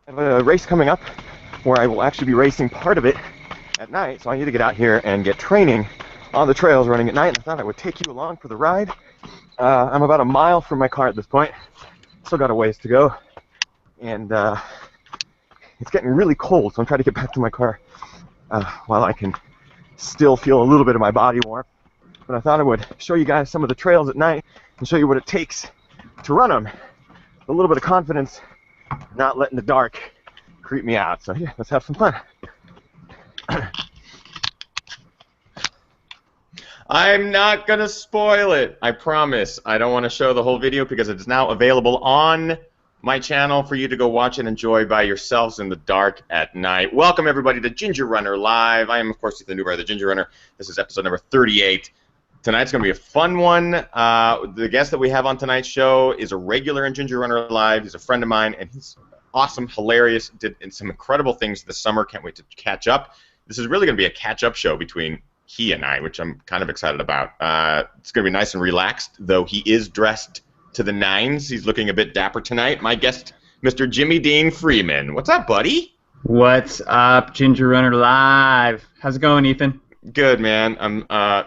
I have a race coming up where I will actually be racing part of it at night, so I need to get out here and get training on the trails running at night, and I thought I would take you along for the ride. I'm about a mile from my car at this point. Still got a ways to go, and it's getting really cold, so I'm trying to get back to my car while I can still feel a little bit of my body warmth. But I thought I would show you guys some of the trails at night and show you what it takes to run them. A little bit of confidence, not letting the dark creep me out. So yeah, let's have some fun. I'm not going to spoil it, I promise. I don't want to show the whole video because it is now available on my channel for you to go watch and enjoy by yourselves in the dark at night. Welcome everybody to Ginger Runner Live. I am of course Ethan Newbar, the Ginger Runner. This is episode number 38. Tonight's going to be a fun one. The guest that we have on tonight's show is a regular in Ginger Runner Live. He's a friend of mine, and he's awesome, hilarious, did some incredible things this summer. Can't wait to catch up. This is really going to be a catch-up show between he and I, which I'm kind of excited about. It's going to be nice and relaxed, though he is dressed to the nines. He's looking a bit dapper tonight. My guest, Mr. Jimmy Dean Freeman. What's up, buddy? What's up, Ginger Runner Live? How's it going, Ethan? Good, man. I'm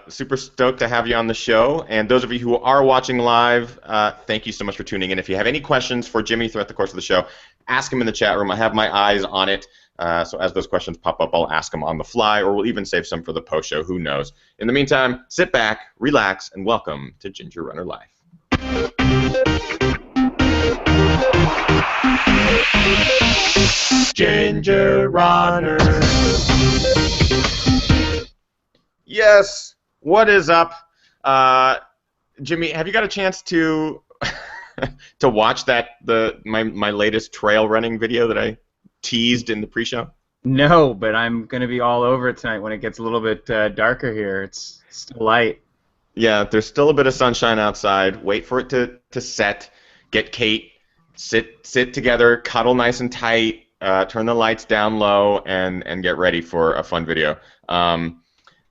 super stoked to have you on the show. And those of you who are watching live, thank you so much for tuning in. If you have any questions for Jimmy throughout the course of the show, ask him in the chat room. I have my eyes on it. So as those questions pop up, I'll ask them on the fly, or we'll even save some for the post show. Who knows? In the meantime, sit back, relax, and welcome to Ginger Runner Live. Ginger Runner. Yes. What is up, Jimmy? Have you got a chance to to watch my latest trail running video that I teased in the pre-show? No, but I'm going to be all over it tonight when it gets a little bit darker here. It's still light. Yeah, there's still a bit of sunshine outside. Wait for it to set. Get Kate, sit together, cuddle nice and tight, turn the lights down low, and get ready for a fun video.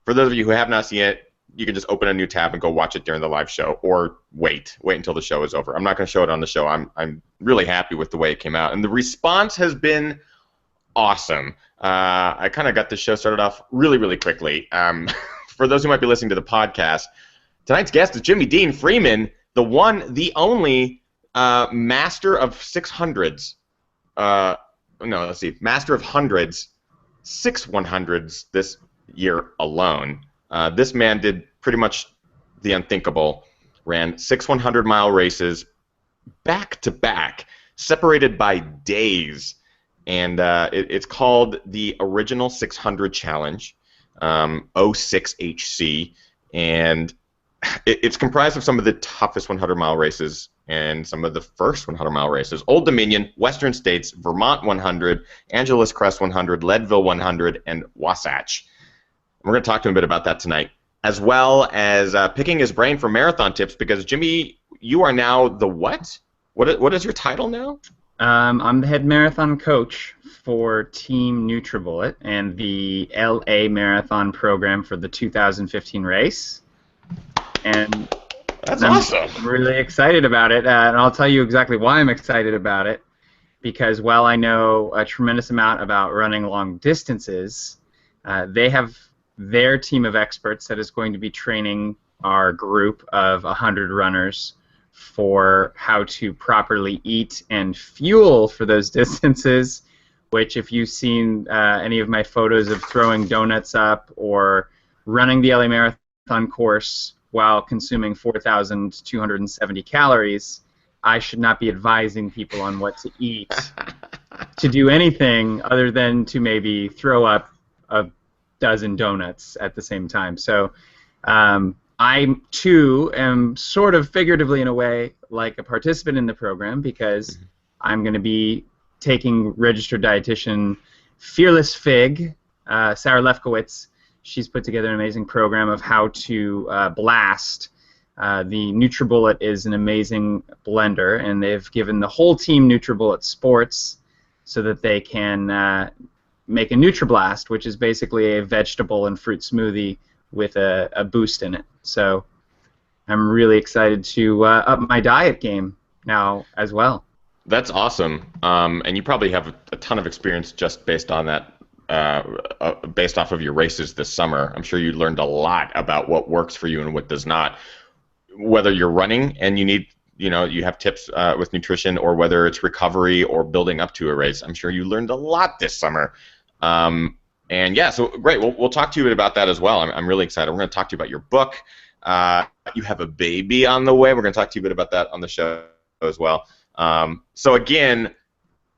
For those of you who have not seen it, you can just open a new tab and go watch it during the live show, or wait until the show is over. I'm not going to show it on the show. I'm really happy with the way it came out, and the response has been awesome. I kind of got the show started off really quickly. For those who might be listening to the podcast, tonight's guest is Jimmy Dean Freeman, the one, the only master of 600s. Master of hundreds, 6 100s this year alone. This man did pretty much the unthinkable. Ran 6 100-mile races back to back, separated by days, and it's called the Original 600 Challenge, 06HC, and it's comprised of some of the toughest 100-mile races and some of the first 100-mile races: Old Dominion, Western States, Vermont 100, Angeles Crest 100, Leadville 100, and Wasatch. We're going to talk to him a bit about that tonight, as well as picking his brain for marathon tips, because, Jimmy, you are now the what? What is your title now? I'm the head marathon coach for Team NutriBullet and the LA Marathon program for the 2015 race. And That's I'm awesome. really excited about it, and I'll tell you exactly why I'm excited about it, because while I know a tremendous amount about running long distances, they have their team of experts that is going to be training our group of 100 runners for how to properly eat and fuel for those distances, which, if you've seen any of my photos of throwing donuts up or running the LA Marathon course while consuming 4,270 calories, I should not be advising people on what to eat to do anything other than to maybe throw up a dozen donuts at the same time. So I, too, am sort of figuratively, in a way, like a participant in the program, because I'm going to be taking registered dietitian Fearless Fig, Sarah Lefkowitz. She's put together an amazing program of how to blast. The NutriBullet is an amazing blender, and they've given the whole team NutriBullet Sports so that they can make a NutriBlast, which is basically a vegetable and fruit smoothie with a boost in it. So I'm really excited to up my diet game now as well. That's awesome. And you probably have a ton of experience just based on that, based off of your races this summer. I'm sure you learned a lot about what works for you and what does not. Whether you're running and you need, you have tips with nutrition, or whether it's recovery or building up to a race. I'm sure you learned a lot this summer. And yeah, so great. We'll talk to you about that as well. I'm really excited. We're going to talk to you about your book. You have a baby on the way. We're going to talk to you a bit about that on the show as well. So again,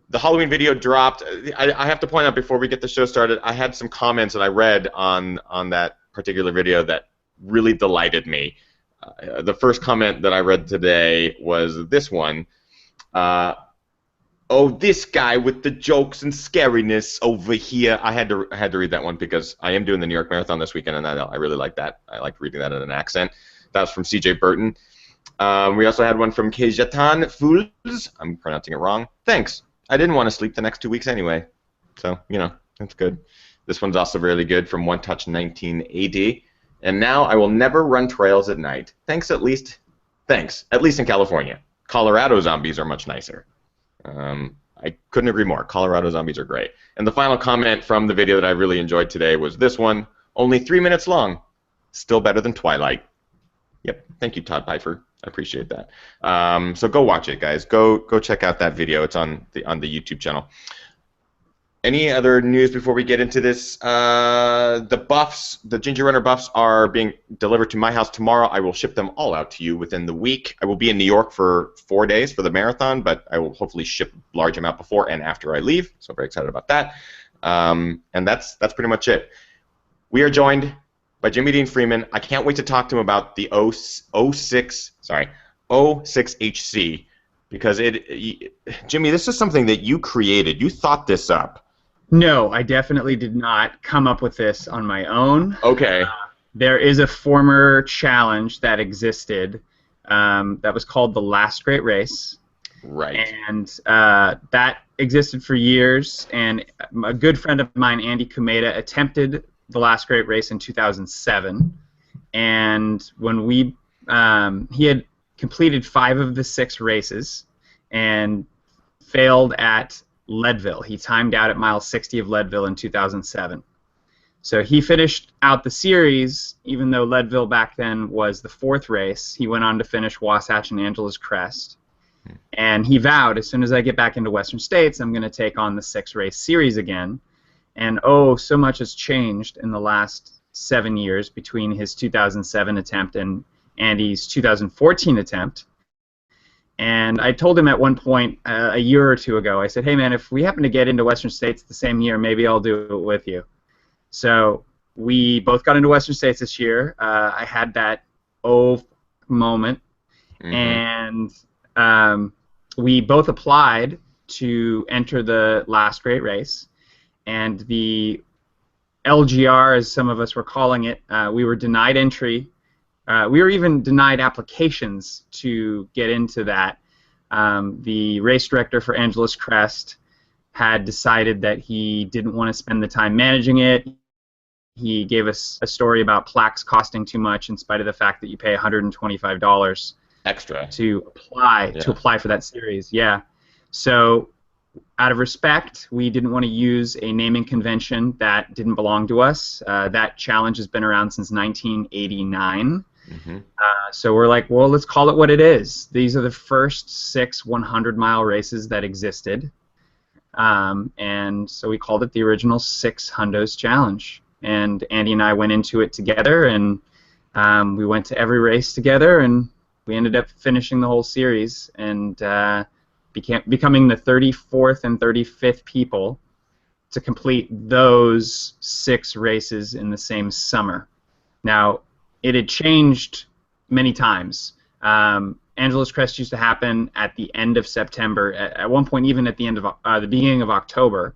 the Halloween video dropped. I have to point out before we get the show started, I had some comments that I read on that particular video that really delighted me. The first comment that I read today was this one. Oh, this guy with the jokes and scariness over here. I had to read that one because I am doing the New York Marathon this weekend, and I really like that. I like reading that in an accent. That was from CJ Burton. We also had one from Kejatan Fools. I'm pronouncing it wrong. Thanks. I didn't want to sleep the next 2 weeks anyway. So, that's good. This one's also really good from One Touch 1980. And now I will never run trails at night. Thanks, at least in California. Colorado zombies are much nicer. I couldn't agree more. Colorado zombies are great. And the final comment from the video that I really enjoyed today was this one. Only 3 minutes long. Still better than Twilight. Yep. Thank you, Todd Pfeiffer. I appreciate that. So go watch it, guys. Go check out that video. It's on the YouTube channel. Any other news before we get into this? The buffs, the Ginger Runner buffs, are being delivered to my house tomorrow. I will ship them all out to you within the week. I will be in New York for 4 days for the marathon, but I will hopefully ship a large amount before and after I leave. So I'm very excited about that. And that's pretty much it. We are joined by Jimmy Dean Freeman. I can't wait to talk to him about the 06HC, because Jimmy, this is something that you created. You thought this up. No, I definitely did not come up with this on my own. Okay. There is a former challenge that existed that was called the Last Great Race. Right. And that existed for years, and a good friend of mine, Andy Kumeda, attempted the Last Great Race in 2007. And when he had completed 5 of the 6 races and failed at Leadville. He timed out at mile 60 of Leadville in 2007. So he finished out the series, even though Leadville back then was the 4th race. He went on to finish Wasatch and Angeles Crest. And he vowed, as soon as I get back into Western States, I'm going to take on the 6-race series again. And so much has changed in the last 7 years between his 2007 attempt and Andy's 2014 attempt. And I told him at one point a year or two ago, I said, hey man, if we happen to get into Western States the same year, maybe I'll do it with you. So we both got into Western States this year. I had that moment. And we both applied to enter the Last Great Race. And the LGR, as some of us were calling it, we were denied entry. We were even denied applications to get into that. The race director for Angeles Crest had decided that he didn't want to spend the time managing it. He gave us a story about plaques costing too much, in spite of the fact that you pay $125 extra to apply for that series. Yeah. So out of respect, we didn't want to use a naming convention that didn't belong to us. That challenge has been around since 1989. So we're like, well, let's call it what it is. These are the first 6 100-mile races that existed. And so we called it the original 6 Hundos Challenge. And Andy and I went into it together, and we went to every race together, and we ended up finishing the whole series and becoming the 34th and 35th people to complete those 6 races in the same summer. Now, it had changed many times. Angeles Crest used to happen at the end of September, at one point even at the end of the beginning of October,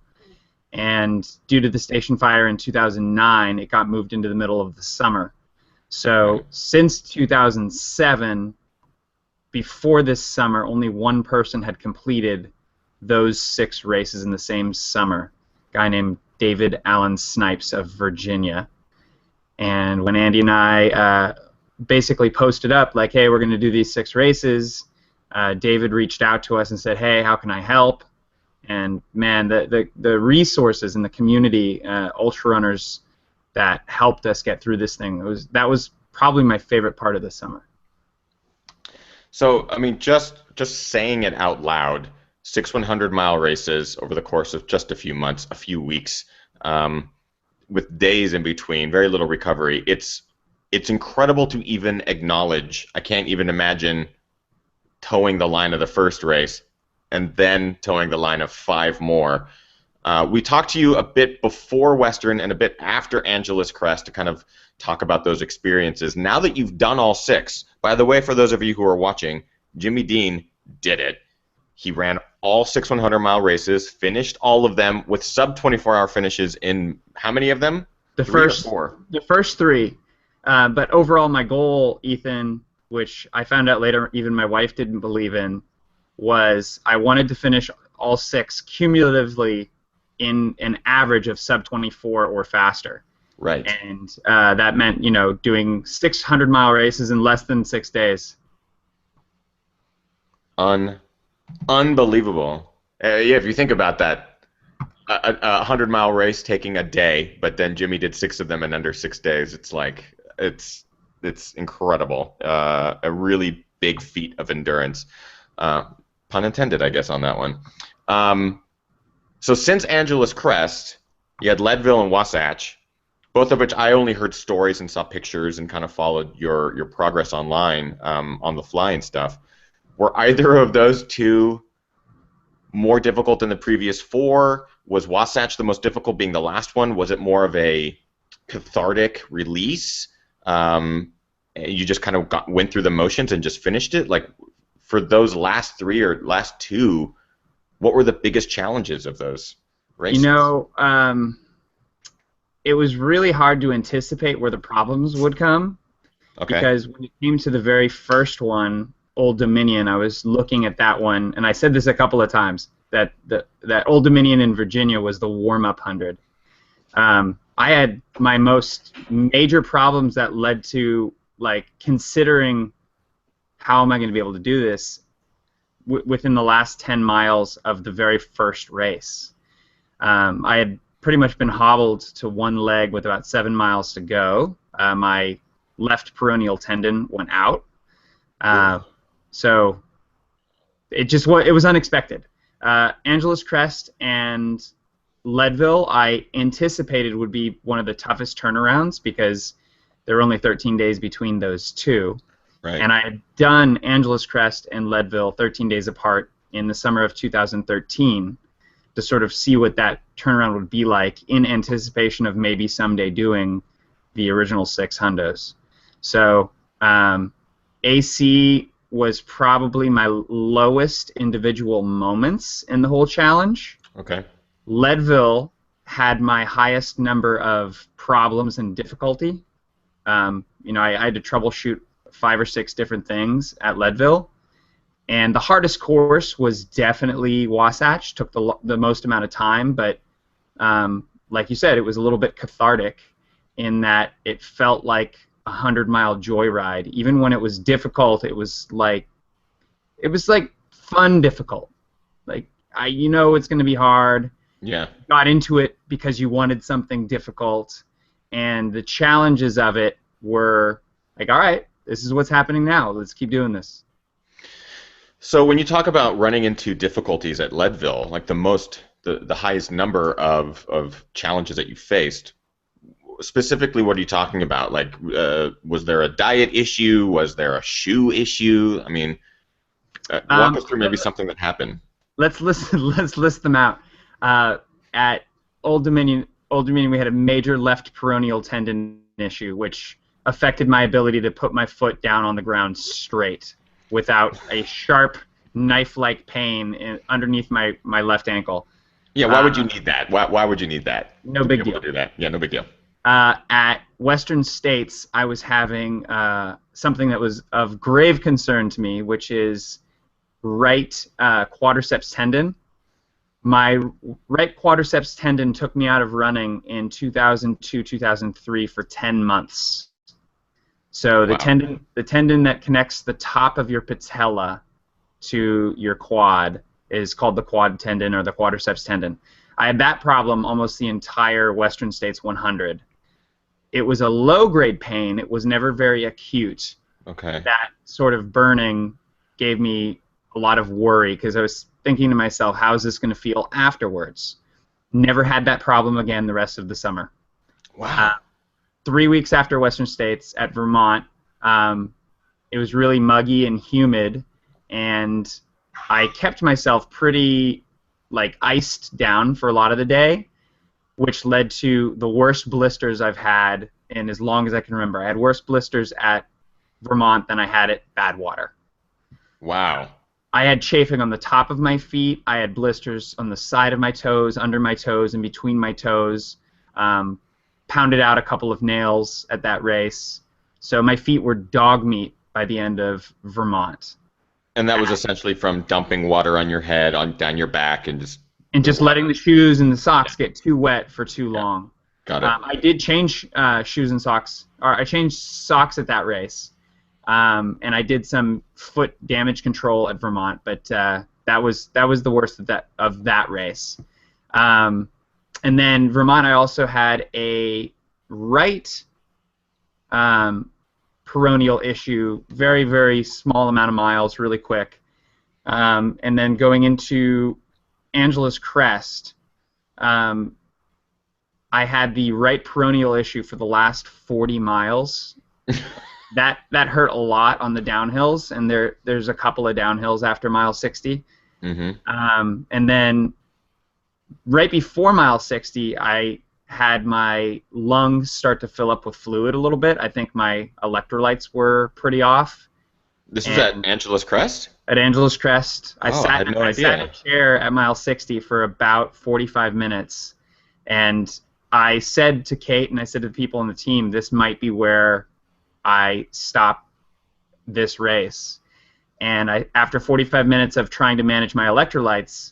and due to the station fire in 2009, it got moved into the middle of the summer. So since 2007, before this summer, only one person had completed those 6 races in the same summer, a guy named David Allen Snipes of Virginia. And when Andy and I basically posted up, like, hey, we're going to do these 6 races, David reached out to us and said, "Hey, how can I help?" And man, the resources in the community, ultra runners that helped us get through this thing, that was probably my favorite part of the summer. So, I mean, just saying it out loud, 6 100-mile races over the course of just a few months, a few weeks, with days in between, very little recovery. It's incredible to even acknowledge. I can't even imagine towing the line of the first race and then towing the line of 5 more. We talked to you a bit before Western and a bit after Angeles Crest to kind of talk about those experiences. Now that you've done all 6, by the way, for those of you who are watching, Jimmy Dean did it. He ran all 6 100-mile races, finished all of them with sub-24-hour finishes in how many of them? The 3 or first 4? The first 3. But overall, my goal, Ethan, which I found out later even my wife didn't believe in, was I wanted to finish all 6 cumulatively in an average of sub-24 or faster. Right. And that meant, doing 600-mile races in less than 6 days. Unbelievable. Yeah, if you think about that, a 100-mile race taking a day, but then Jimmy did 6 of them in under 6 days. It's like it's incredible. A really big feat of endurance. Pun intended, I guess, on that one. So since Angeles Crest, you had Leadville and Wasatch, both of which I only heard stories and saw pictures and kind of followed your progress online on the fly and stuff. Were either of those 2 more difficult than the previous 4? Was Wasatch the most difficult, being the last one? Was it more of a cathartic release? You just kind of went through the motions and just finished it? Like, for those last 3 or last 2, what were the biggest challenges of those races? It was really hard to anticipate where the problems would come. Okay. Because when it came to the very first one, Old Dominion, I was looking at that one, and I said this a couple of times, that Old Dominion in Virginia was the warm-up 100. I had my most major problems that led to, considering how am I going to be able to do this within the last 10 miles of the very first race. I had pretty much been hobbled to one leg with about 7 miles to go. My left peroneal tendon went out. So it was unexpected. Angeles Crest and Leadville, I anticipated would be one of the toughest turnarounds because there were only 13 days between those 2. Right. And I had done Angeles Crest and Leadville 13 days apart in the summer of 2013 to sort of see what that turnaround would be like in anticipation of maybe someday doing the original 6 hundos. So AC was probably my lowest individual moments in the whole challenge. Okay. Leadville had my highest number of problems and difficulty. I had to troubleshoot 5 or 6 different things at Leadville. And the hardest course was definitely Wasatch. Took the most amount of time, but like you said, it was a little bit cathartic in that it felt like a 100-mile joyride. Even when it was difficult, it was like fun difficult. Like it's going to be hard. Yeah. You got into it because you wanted something difficult, and the challenges of it were like, all right, this is what's happening now. Let's keep doing this. So when you talk about running into difficulties at Leadville, like the highest number of challenges that you faced, specifically, what are you talking about? Like, was there a diet issue? Was there a shoe issue? I mean, walk us through maybe something that happened. Let's list them out. At Old Dominion, we had a major left peroneal tendon issue, which affected my ability to put my foot down on the ground straight without a sharp knife-like pain underneath my left ankle. Yeah, why would you need that? Why would you need that? No big deal. To do that? Yeah, no big deal. At Western States, I was having something that was of grave concern to me, which is right quadriceps tendon. My right quadriceps tendon took me out of running in 2002, 2003 for 10 months. So the tendon that connects the top of your patella to your quad is called the quad tendon or the quadriceps tendon. I had that problem almost the entire Western States 100. It was a low-grade pain. It was never very acute. Okay. That sort of burning gave me a lot of worry because I was thinking to myself, how is this going to feel afterwards? Never had that problem again the rest of the summer. Wow. 3 weeks after Western States at Vermont, it was really muggy and humid, and I kept myself pretty iced down for a lot of the day, which led to the worst blisters I've had in as long as I can remember. I had worse blisters at Vermont than I had at Badwater. Wow. I had chafing on the top of my feet. I had blisters on the side of my toes, under my toes, and between my toes. Pounded out a couple of nails at that race. So my feet were dog meat by the end of Vermont. And that was essentially from dumping water on your head, down your back, and just letting the shoes and the socks get too wet for too long. Got it. I did change shoes and socks, or I changed socks at that race, and I did some foot damage control at Vermont, but that was the worst of that race. And then Vermont, I also had a right peroneal issue, very, very small amount of miles, really quick. And then going into Angeles Crest, I had the right peroneal issue for the last 40 miles. That hurt a lot on the downhills, and there's a couple of downhills after mile 60. Mm-hmm. And then right before mile 60, I had my lungs start to fill up with fluid a little bit. I think my electrolytes were pretty off. This was at Angeles Crest? At Angeles Crest. I had no idea. I sat in a chair at mile 60 for about 45 minutes, and I said to Kate and I said to the people on the team, this might be where I stop this race. And after 45 minutes of trying to manage my electrolytes,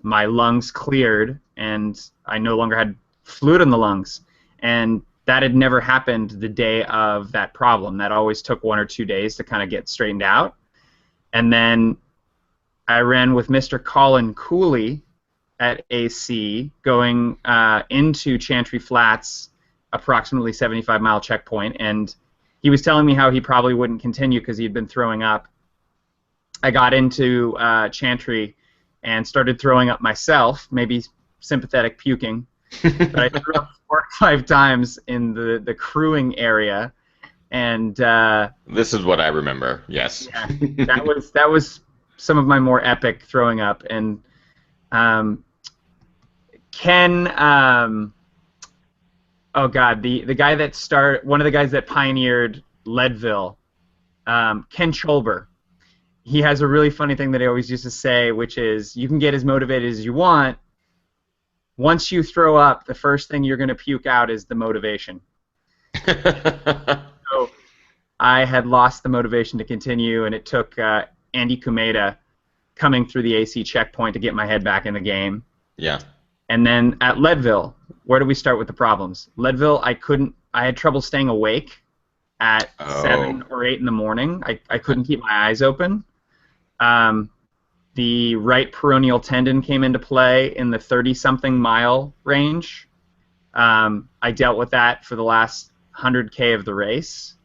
my lungs cleared, and I no longer had fluid in the lungs. And that had never happened the day of that problem. That always took 1 or 2 days to kind of get straightened out. And then I ran with Mr. Colin Cooley at AC, going into Chantry Flats, approximately 75-mile checkpoint, and he was telling me how he probably wouldn't continue because he had been throwing up. I got into Chantry and started throwing up myself, maybe sympathetic puking. But I threw up 4 or 5 times in the crewing area, and this is what I remember. Yes. Yeah, that was some of my more epic throwing up. And Ken, oh God, the guy that one of the guys that pioneered Leadville, Ken Cholber. He has a really funny thing that he always used to say, which is, you can get as motivated as you want. Once you throw up, the first thing you're going to puke out is the motivation. So I had lost the motivation to continue, and it took Andy Kumeda coming through the AC checkpoint to get my head back in the game. Yeah. And then at Leadville, where do we start with the problems? Leadville, I had trouble staying awake at 7 or 8 in the morning. I couldn't keep my eyes open. The right peroneal tendon came into play in the 30-something mile range. I dealt with that for the last 100K of the race.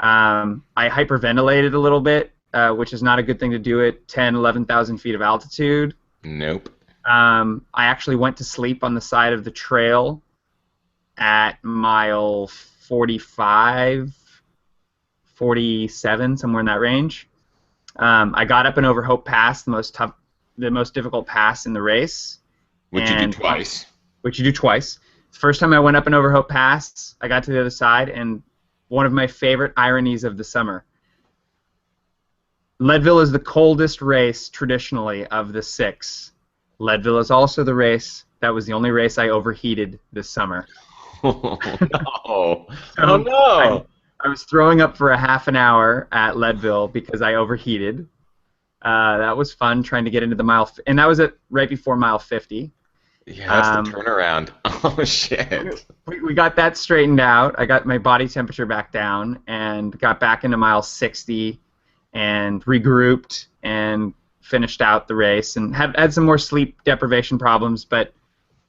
I hyperventilated a little bit, which is not a good thing to do at 10, 11,000 feet of altitude. Nope. I actually went to sleep on the side of the trail at mile 45, 47, somewhere in that range. I got up and over Hope Pass, the most difficult pass in the race. Which you do twice. Which you do twice. The first time I went up and over Hope Pass, I got to the other side, and one of my favorite ironies of the summer. Leadville is the coldest race, traditionally, of the 6. Leadville is also the race that was the only race I overheated this summer. Oh, no. Oh, no! I was throwing up for a half an hour at Leadville because I overheated. That was fun, trying to get into the mile, and that was right before mile 50. Yeah, that's the turnaround. Oh, shit. We got that straightened out. I got my body temperature back down and got back into mile 60, and regrouped and finished out the race, and had some more sleep deprivation problems, but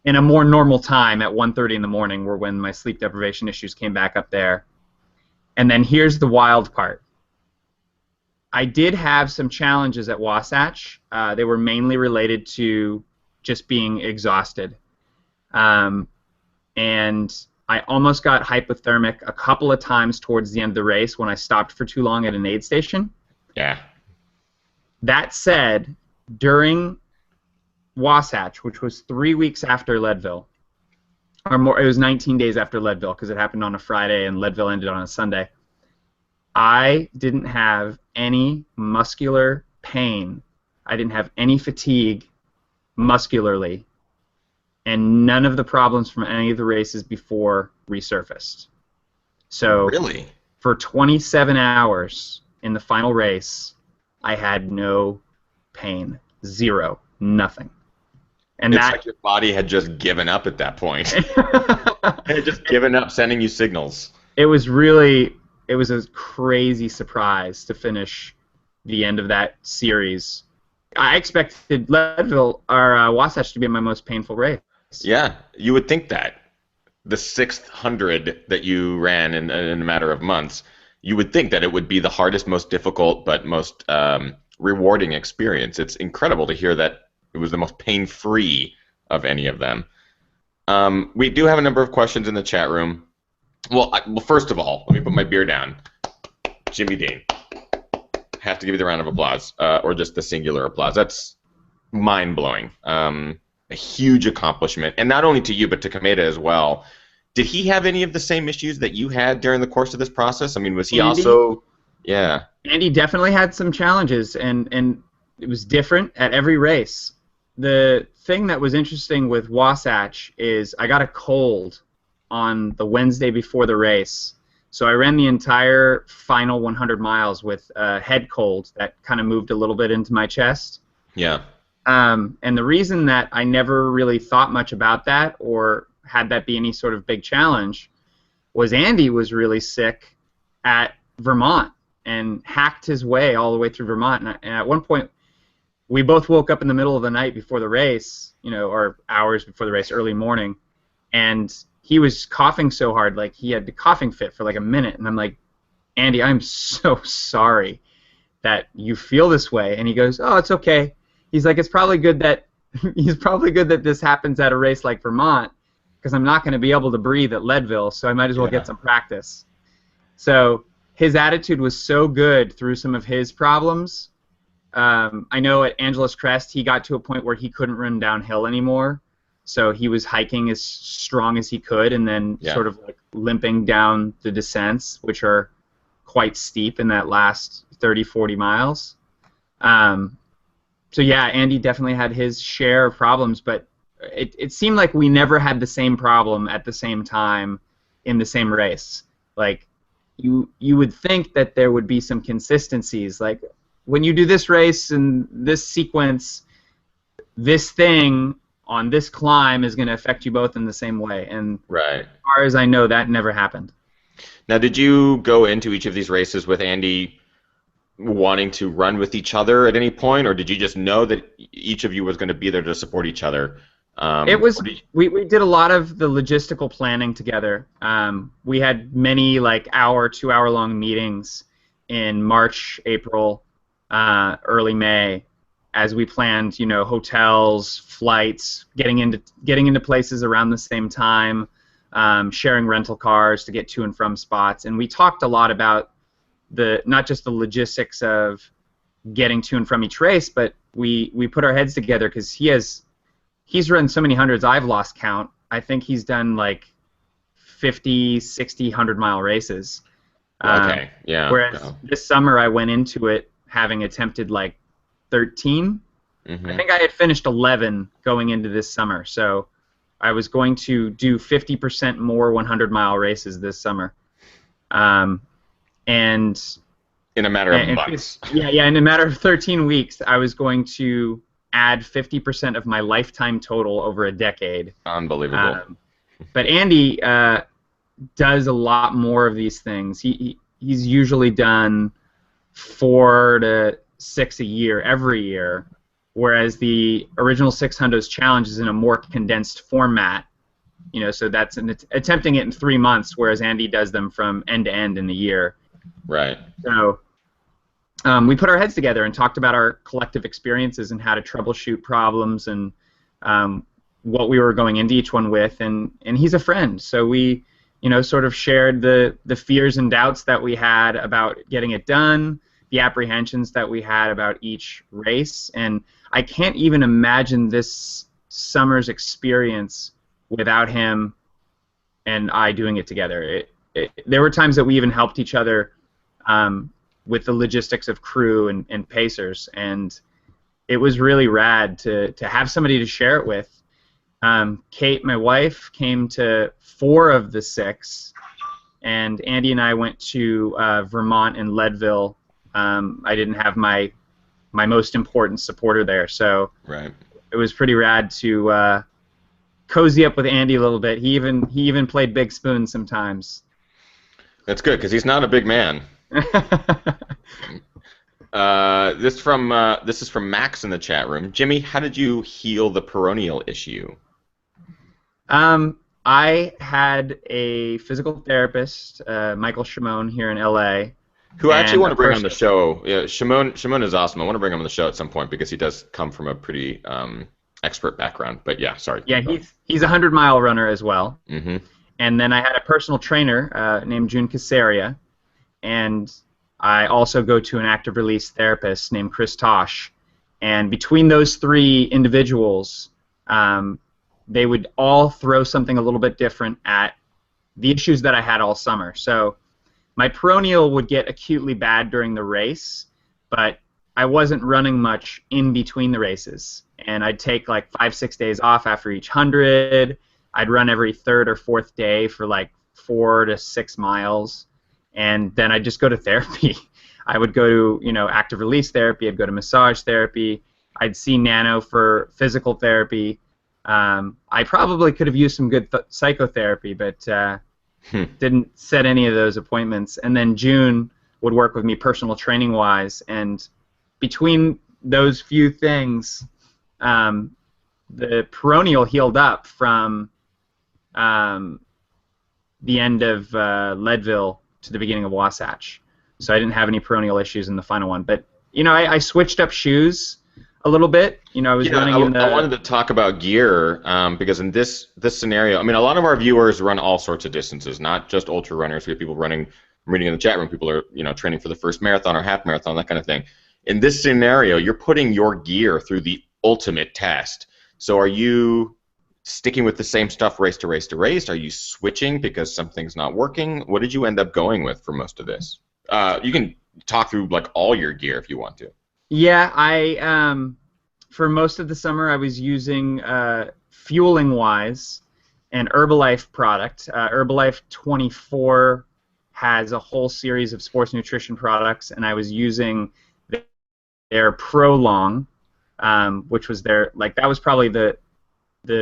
in a more normal time at 1:30 in the morning were when my sleep deprivation issues came back up there. And then here's the wild part. I did have some challenges at Wasatch. They were mainly related to just being exhausted. And I almost got hypothermic a couple of times towards the end of the race when I stopped for too long at an aid station. Yeah. That said, during Wasatch, which was 3 weeks after Leadville, or more, it was 19 days after Leadville because it happened on a Friday and Leadville ended on a Sunday, I didn't have any muscular pain. I didn't have any fatigue muscularly, and none of the problems from any of the races before resurfaced. So really, for 27 hours in the final race, I had no pain. Zero. Nothing. And it's that, like your body had just given up at that point. It had just given up sending you signals. it was a crazy surprise to finish the end of that series. I expected Leadville or Wasatch to be my most painful race. Yeah, you would think that. The 600 that you ran in a matter of months, you would think that it would be the hardest, most difficult, but most rewarding experience. It's incredible to hear that it was the most pain-free of any of them. We do have a number of questions in the chat room. Well, first of all, let me put my beer down. Jimmy Dean. Have to give you the round of applause, or just the singular applause. That's mind-blowing. A huge accomplishment, and not only to you, but to Kameda as well. Did he have any of the same issues that you had during the course of this process? I mean, was he also... Yeah. Andy definitely had some challenges, and it was different at every race. The thing that was interesting with Wasatch is I got a cold on the Wednesday before the race. So I ran the entire final 100 miles with a head cold that kind of moved a little bit into my chest. Yeah. And the reason that I never really thought much about that or had that be any sort of big challenge was Andy was really sick at Vermont and hacked his way all the way through Vermont. And at one point, we both woke up in the middle of the night before the race, or hours before the race, early morning, and he was coughing so hard, like he had the coughing fit for like a minute. And I'm like, Andy, I'm so sorry that you feel this way. And he goes, oh, it's okay. He's like, it's probably good that this happens at a race like Vermont, because I'm not going to be able to breathe at Leadville, so I might as well get some practice. So his attitude was so good through some of his problems. I know at Angeles Crest, he got to a point where he couldn't run downhill anymore, so he was hiking as strong as he could and then sort of like limping down the descents, which are quite steep in that last 30, 40 miles. So yeah, Andy definitely had his share of problems, but it seemed like we never had the same problem at the same time in the same race. Like, you would think that there would be some consistencies, like when you do this race and this sequence, this thing on this climb is going to affect you both in the same way. And as far as I know, that never happened. Now, did you go into each of these races with Andy wanting to run with each other at any point, or did you just know that each of you was going to be there to support each other? We did a lot of the logistical planning together. We had many like hour, 2 hour long meetings in March, April, early May, as we planned, hotels, flights, getting into places around the same time, sharing rental cars to get to and from spots, and we talked a lot about not just the logistics of getting to and from each race, but we put our heads together because he's run so many hundreds I've lost count. I think he's done like 50, 60, 100-mile races. Okay, yeah. Whereas this summer I went into it having attempted like 13. Mm-hmm. I think I had finished 11 going into this summer, so I was going to do 50% more 100-mile races this summer. And in a matter of months. Yeah, in a matter of 13 weeks, I was going to add 50% of my lifetime total over a decade. Unbelievable. But Andy does a lot more of these things. He's usually done 4 to 6 a year every year, whereas the original 6 hundos challenge is in a more condensed format. So that's attempting it in 3 months, whereas Andy does them from end to end in a year. Right. So we put our heads together and talked about our collective experiences and how to troubleshoot problems and what we were going into each one with. And he's a friend, so we sort of shared the fears and doubts that we had about getting it done, the apprehensions that we had about each race. And I can't even imagine this summer's experience without him and I doing it together. There were times that we even helped each other with the logistics of crew and pacers, and it was really rad to have somebody to share it with. Kate, my wife, came to 4 of the 6, and Andy and I went to Vermont and Leadville. I didn't have my most important supporter there, so right. It was pretty rad to cozy up with Andy a little bit. He even played big spoon sometimes. That's good, because he's not a big man. This is from Max in the chat room. Jimmy, how did you heal the peroneal issue? I had a physical therapist, Michael Shimon, here in LA. Who I actually want to bring on the show. Yeah, Shimon is awesome. I want to bring him on the show at some point because he does come from a pretty expert background. But yeah, sorry. Yeah, he's a 100-mile runner as well. Mm-hmm. And then I had a personal trainer named June Casaria, and I also go to an active release therapist named Chris Tosh. And between those 3 individuals, they would all throw something a little bit different at the issues that I had all summer. So my peroneal would get acutely bad during the race, but I wasn't running much in between the races. And I'd take like 5-6 days off after each 100. I'd run every 3rd or 4th day for like 4 to 6 miles, and then I'd just go to therapy. I would go to active release therapy. I'd go to massage therapy. I'd see Nano for physical therapy. I probably could have used some good psychotherapy, but didn't set any of those appointments. And then June would work with me personal training wise, and between those few things, the peroneal healed up from the end of Leadville to the beginning of Wasatch. So I didn't have any peroneal issues in the final one. But I switched up shoes a little bit. I was running in the... I wanted to talk about gear because in this scenario, I mean, a lot of our viewers run all sorts of distances, not just ultra runners. We have people running, I'm reading in the chat room, people are training for the first marathon or half marathon, that kind of thing. In this scenario, you're putting your gear through the ultimate test. So are you sticking with the same stuff race to race to race? Are you switching because something's not working? What did you end up going with for most of this? You can talk through like all your gear if you want to. Yeah, I for most of the summer I was using fueling wise an Herbalife product. Herbalife 24 has a whole series of sports nutrition products, and I was using their Prolong, which was that was probably the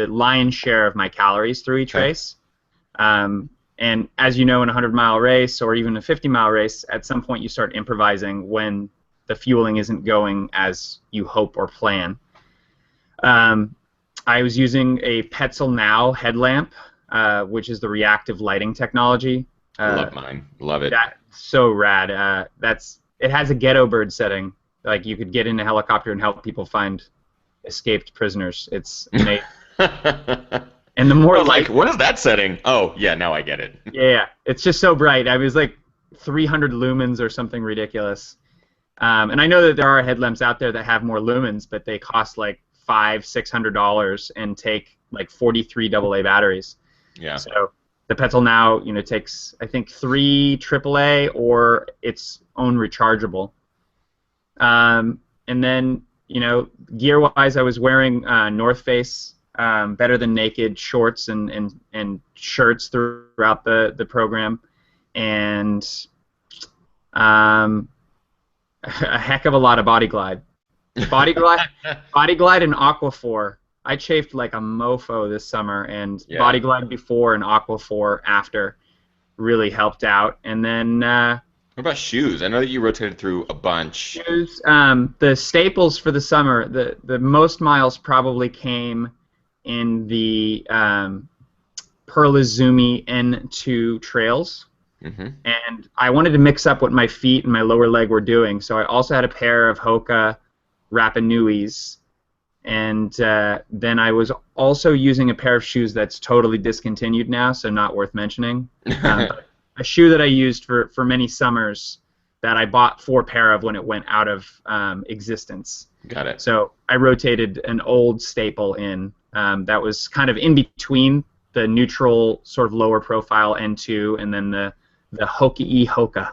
lion's share of my calories through each race. And as you know, in a 100-mile race or even a 50-mile race, at some point you start improvising when the fueling isn't going as you hope or plan. I was using a Petzl Now headlamp, which is the reactive lighting technology. I love mine. Love it. That's so rad. It has a ghetto bird setting. Like you could get in a helicopter and help people find escaped prisoners. It's amazing. And the more what is that setting? Oh, yeah, now I get it. Yeah, it's just so bright. I was like 300 lumens or something ridiculous. And I know that there are headlamps out there that have more lumens, but they cost like $500-$600 and take like 43 AA batteries. Yeah. So the Petzl Now, takes I think 3 AAA or its own rechargeable. And then gear-wise, I was wearing North Face Better Than Naked shorts and shirts throughout the program, and a heck of a lot of Body Glide. Body Glide and Aquaphor. I chafed like a mofo this summer, and Body Glide before and Aquaphor after really helped out. And then What about shoes? I know that you rotated through a bunch. Shoes, the staples for the summer, the most miles probably came in the Perlizumi N2 trails. Hmm. And I wanted to mix up what my feet and my lower leg were doing, so I also had a pair of Hoka Rapa Nuis, and then I was also using a pair of shoes that's totally discontinued now, so not worth mentioning. But a shoe that I used for many summers that I bought 4 pair of when it went out of existence. Got it. So I rotated an old staple in that was kind of in between the neutral sort of lower profile N2 and then the Hoka-y Hoka.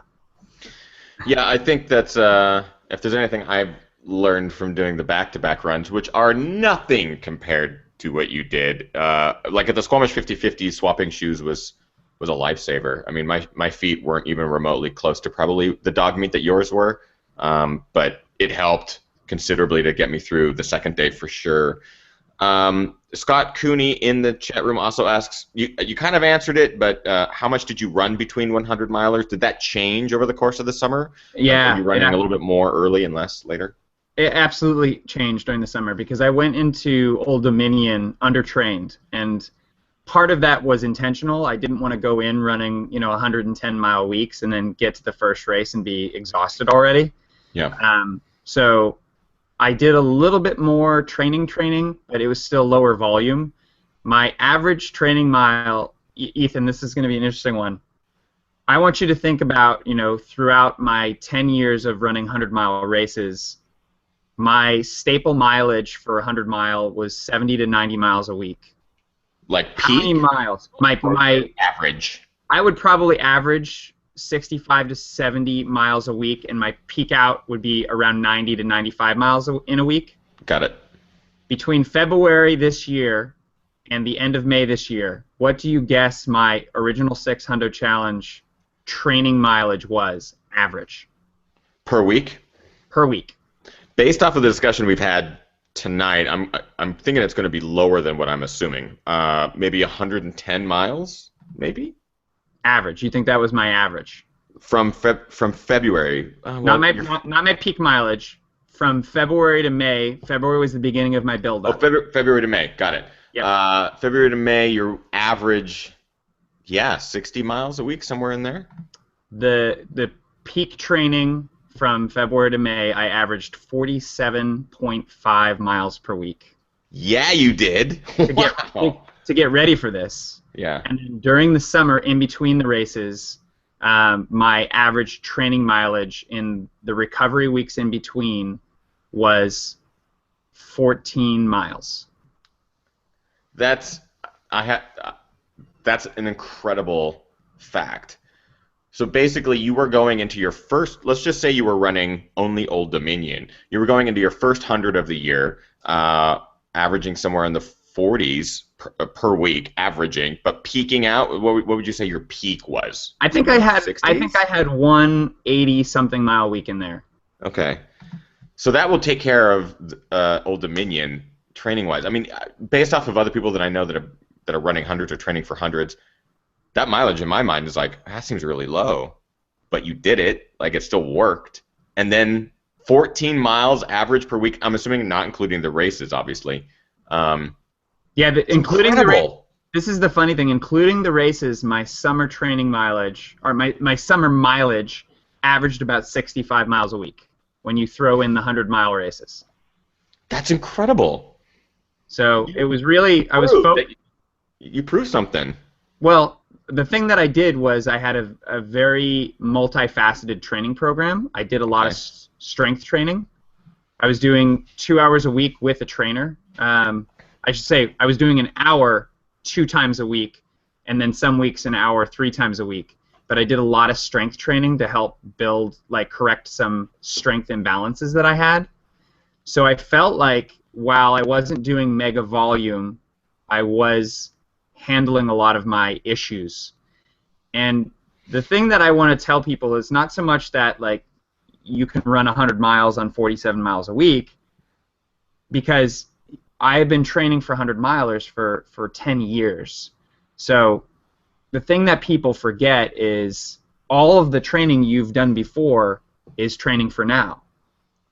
Yeah, I think that's if there's anything I've learned from doing the back-to-back runs, which are nothing compared to what you did. Like at the Squamish 50/50, swapping shoes was a lifesaver. I mean, my feet weren't even remotely close to probably the dog meat that yours were, but it helped considerably to get me through the second day for sure. Scott Cooney in the chat room also asks, you kind of answered it, but how much did you run between 100 milers? Did that change over the course of the summer? Yeah. Were you running a little bit more early and less later? It absolutely changed during the summer because I went into Old Dominion undertrained, and part of that was intentional. I didn't want to go in running 110-mile weeks and then get to the first race and be exhausted already. Yeah. So I did a little bit more training, but it was still lower volume. My average training mile, Ethan, this is going to be an interesting one. I want you to think about, throughout my 10 years of running 100-mile races, my staple mileage for a 100-mile was 70 to 90 miles a week. Like peak? How many miles? My average. I would probably average 65 to 70 miles a week, and my peak out would be around 90 to 95 miles in a week. Got it. Between February this year and the end of May this year, what do you guess my original 6 Hundo Challenge training mileage was, average? Per week? Per week. Based off of the discussion we've had tonight, I'm thinking it's going to be lower than what I'm assuming. Maybe 110 miles, maybe? Average. You think that was my average? From February. Well, not my peak mileage. From February to May. February was the beginning of my build-up. Oh, February to May. Got it. Yep. February to May, your average, 60 miles a week, somewhere in there? The peak training from February to May, I averaged 47.5 miles per week. Yeah, you did. To get ready for this. Yeah. And then during the summer, in between the races, my average training mileage in the recovery weeks in between was 14 miles. That's an incredible fact. So basically, you were going into your first, let's just say you were running only Old Dominion. You were going into your first 100 of the year, averaging somewhere in the 40s per week, averaging, but peaking out, what would you say your peak was? I think I had 60s? 180 something mile week in there. Okay. So that will take care of Old Dominion training-wise. I mean, based off of other people that I know that are running hundreds or training for hundreds, that mileage in my mind is like, that seems really low, but you did it, like it still worked. And then 14 miles average per week, I'm assuming not including the races, obviously. Including the race. This is the funny thing, including the races, my summer training mileage, or my summer mileage averaged about 65 miles a week when you throw in the 100-mile races. That's incredible. So it was really, you proved something. Well, the thing that I did was I had a very multifaceted training program. I did a lot of strength training. I was doing 2 hours a week with a trainer. I should say I was doing an hour 2 times a week, and then some weeks an hour 3 times a week. But I did a lot of strength training to help correct some strength imbalances that I had. So I felt like while I wasn't doing mega volume, I was handling a lot of my issues. And the thing that I want to tell people is not so much that you can run 100 miles on 47 miles a week, because I have been training for 100 milers for 10 years. So the thing that people forget is all of the training you've done before is training for now.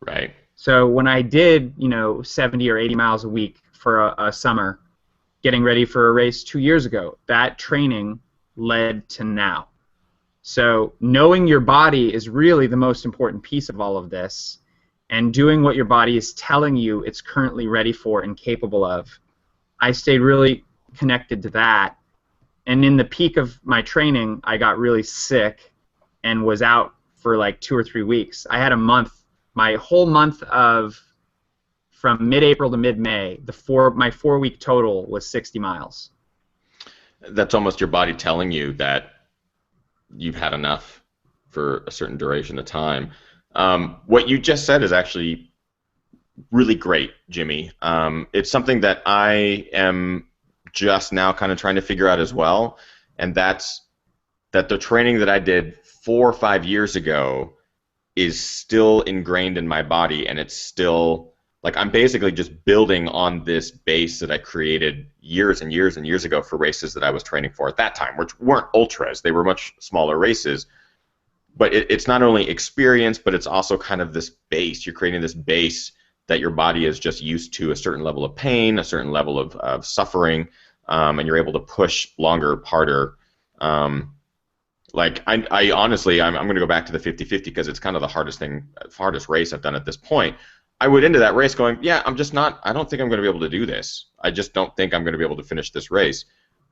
Right. So when I did, 70 or 80 miles a week for a summer, getting ready for a race 2 years ago, that training led to now. So knowing your body is really the most important piece of all of this, and doing what your body is telling you it's currently ready for and capable of. I stayed really connected to that, and in the peak of my training, I got really sick and was out for like 2 or 3 weeks. I had a month, my whole month of from mid-April to mid-May, my 4-week total was 60 miles. That's almost your body telling you that you've had enough for a certain duration of time. What you just said is actually really great, Jimmy. It's something that I am just now kind of trying to figure out as well, and that's that the training that I did 4 or 5 years ago is still ingrained in my body, and it's still, like, I'm basically just building on this base that I created years and years and years ago for races that I was training for at that time, which weren't ultras. They were much smaller races. But it's not only experience, but it's also kind of this base. You're creating this base that your body is just used to a certain level of pain, a certain level of suffering, and you're able to push longer, harder. Like, I honestly, I'm going to go back to the 50-50 because it's kind of the hardest race I've done at this point. I went into that race going, yeah, I don't think I'm going to be able to do this. I just don't think I'm going to be able to finish this race.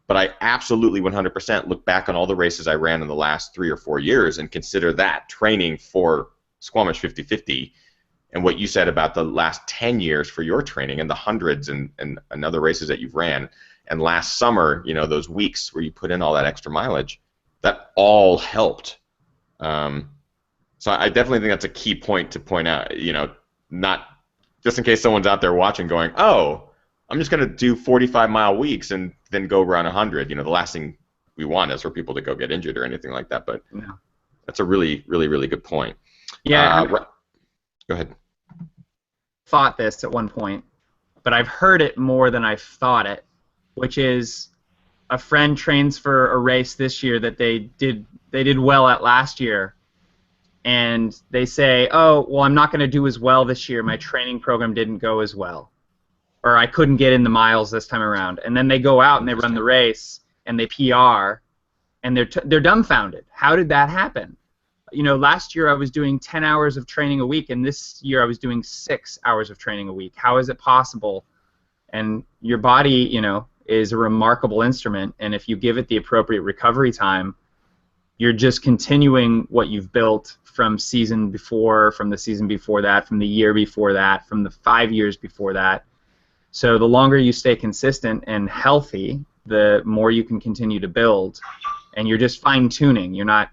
But I absolutely 100% look back on all the races I ran in the last 3 or 4 years and consider that training for Squamish 50-50. And what you said about the last 10 years for your training and the hundreds and other races that you've ran, and last summer, those weeks where you put in all that extra mileage, that all helped. So I definitely think that's a key point to point out, not just in case someone's out there watching going, oh, I'm just going to do 45-mile weeks and then go run 100. The last thing we want is for people to go get injured or anything like that. But that's a really, really, really good point. Yeah. Go ahead. Thought this at one point, but I've heard it more than I've thought it, which is a friend trains for a race this year that they did well at last year, and they say, oh, well, I'm not going to do as well this year. My training program didn't go as well, or I couldn't get in the miles this time around. And then they go out and they run the race and they PR, and they're dumbfounded. How did that happen? Last year I was doing 10 hours of training a week, and this year I was doing 6 hours of training a week. How is it possible? And your body, is a remarkable instrument, and if you give it the appropriate recovery time, you're just continuing what you've built from season before, from the season before that, from the year before that, from the 5 years before that. So the longer you stay consistent and healthy, the more you can continue to build, and you're just fine-tuning. You're not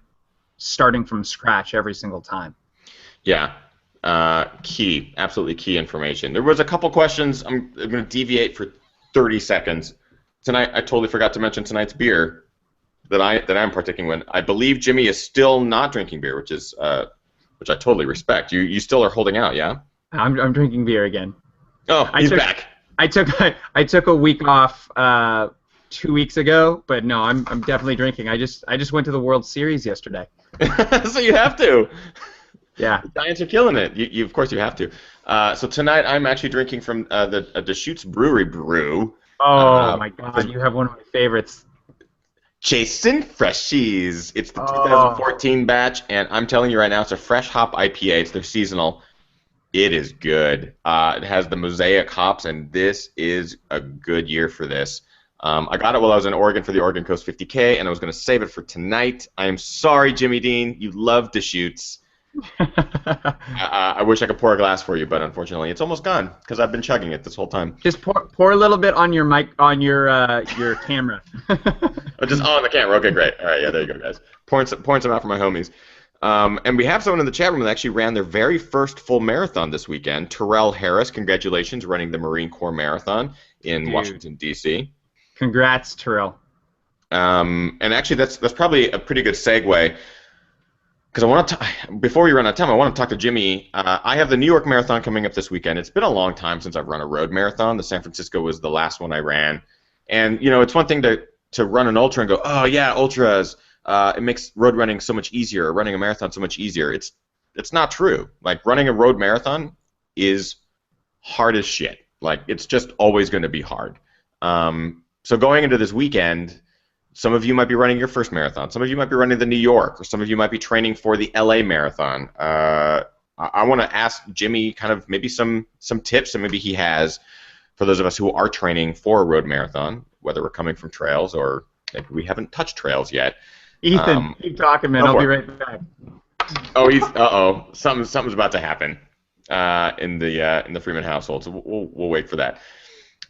starting from scratch every single time. Yeah, absolutely key information. There was a couple questions. I'm going to deviate for 30 seconds. Tonight, I totally forgot to mention tonight's beer that I'm partaking in. I believe Jimmy is still not drinking beer, which I totally respect. You still are holding out, yeah? I'm drinking beer again. Oh, he's back. I took a week off 2 weeks ago, but no, I'm definitely drinking. I just went to the World Series yesterday. So you have to. Yeah. The Giants are killing it. You of course you have to. So tonight I'm actually drinking from the Deschutes Brewery brew. Oh my God! You have one of my favorites. Chasing Freshies. It's the 2014 batch, and I'm telling you right now, it's a fresh hop IPA. It's their seasonal. It is good. It has the Mosaic hops, and this is a good year for this. I got it while I was in Oregon for the Oregon Coast 50K, and I was going to save it for tonight. I am sorry, Jimmy Dean. You love Deschutes. I wish I could pour a glass for you, but unfortunately, it's almost gone because I've been chugging it this whole time. Just pour a little bit on your mic, on your camera. Oh, just on the camera. Okay, great. All right, yeah, there you go, guys. Pouring some out for my homies. And we have someone in the chat room that actually ran their very first full marathon this weekend. Terrell Harris, congratulations, running the Marine Corps Marathon in Washington, D.C. Congrats, Terrell. And actually, that's probably a pretty good segue. Because I want to, before we run out of time, I want to talk to Jimmy. I have the New York Marathon coming up this weekend. It's been a long time since I've run a road marathon. The San Francisco was the last one I ran. And, it's one thing to run an ultra and go, oh, yeah, ultras. it makes road running so much easier, running a marathon so much easier. It's not true. Like, running a road marathon is hard as shit. Like, it's just always going to be hard. So going into this weekend, some of you might be running your first marathon. Some of you might be running the New York, or some of you might be training for the LA marathon. I want to ask Jimmy kind of maybe some tips that maybe he has for those of us who are training for a road marathon, whether we're coming from trails or maybe we haven't touched trails yet. Ethan, keep talking, man. I'll be right back. Oh, something's about to happen in the Freeman household. So we'll wait for that.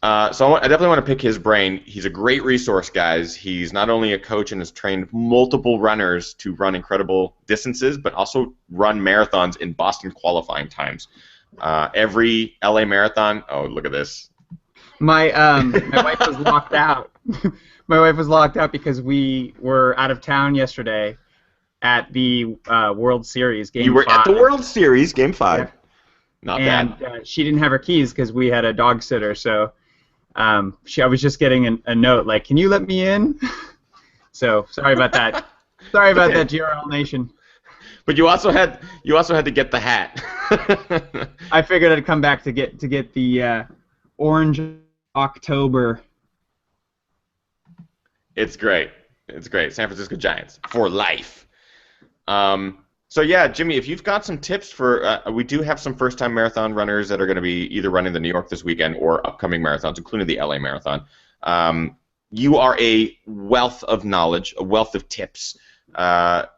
So I definitely want to pick his brain. He's a great resource, guys. He's not only a coach and has trained multiple runners to run incredible distances, but also run marathons in Boston qualifying times. Every LA marathon. Oh, look at this. My wife was locked out. My wife was locked out because we were out of town yesterday at the World Series Game 5. You were at the World Series Game 5. Yeah. Not bad. And she didn't have her keys because we had a dog sitter, so I was just getting a note like, "Can you let me in?" So sorry about that. Sorry about that, GRL Nation. But you also had to get the hat. I figured I'd come back to get the Orange October. It's great. It's great. San Francisco Giants for life. So yeah, Jimmy, if you've got some tips for, we do have some first-time marathon runners that are going to be either running the New York this weekend or upcoming marathons, including the LA marathon. You are a wealth of knowledge, a wealth of tips. I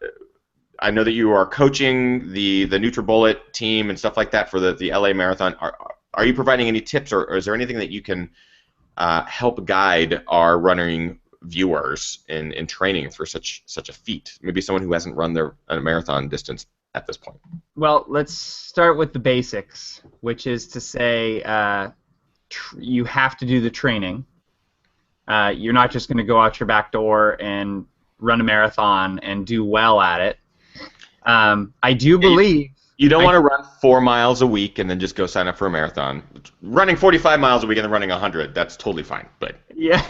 know that you are coaching the NutriBullet team and stuff like that for the LA marathon. Are you providing any tips, or is there anything that you can help guide our running viewers in training for such a feat? Maybe someone who hasn't run a marathon distance at this point. Well, let's start with the basics, which is to say you have to do the training. You're not just going to go out your back door and run a marathon and do well at it. I do believe... You don't want to run 4 miles a week and then just go sign up for a marathon. Running 45 miles a week and then running 100, that's totally fine. But yeah.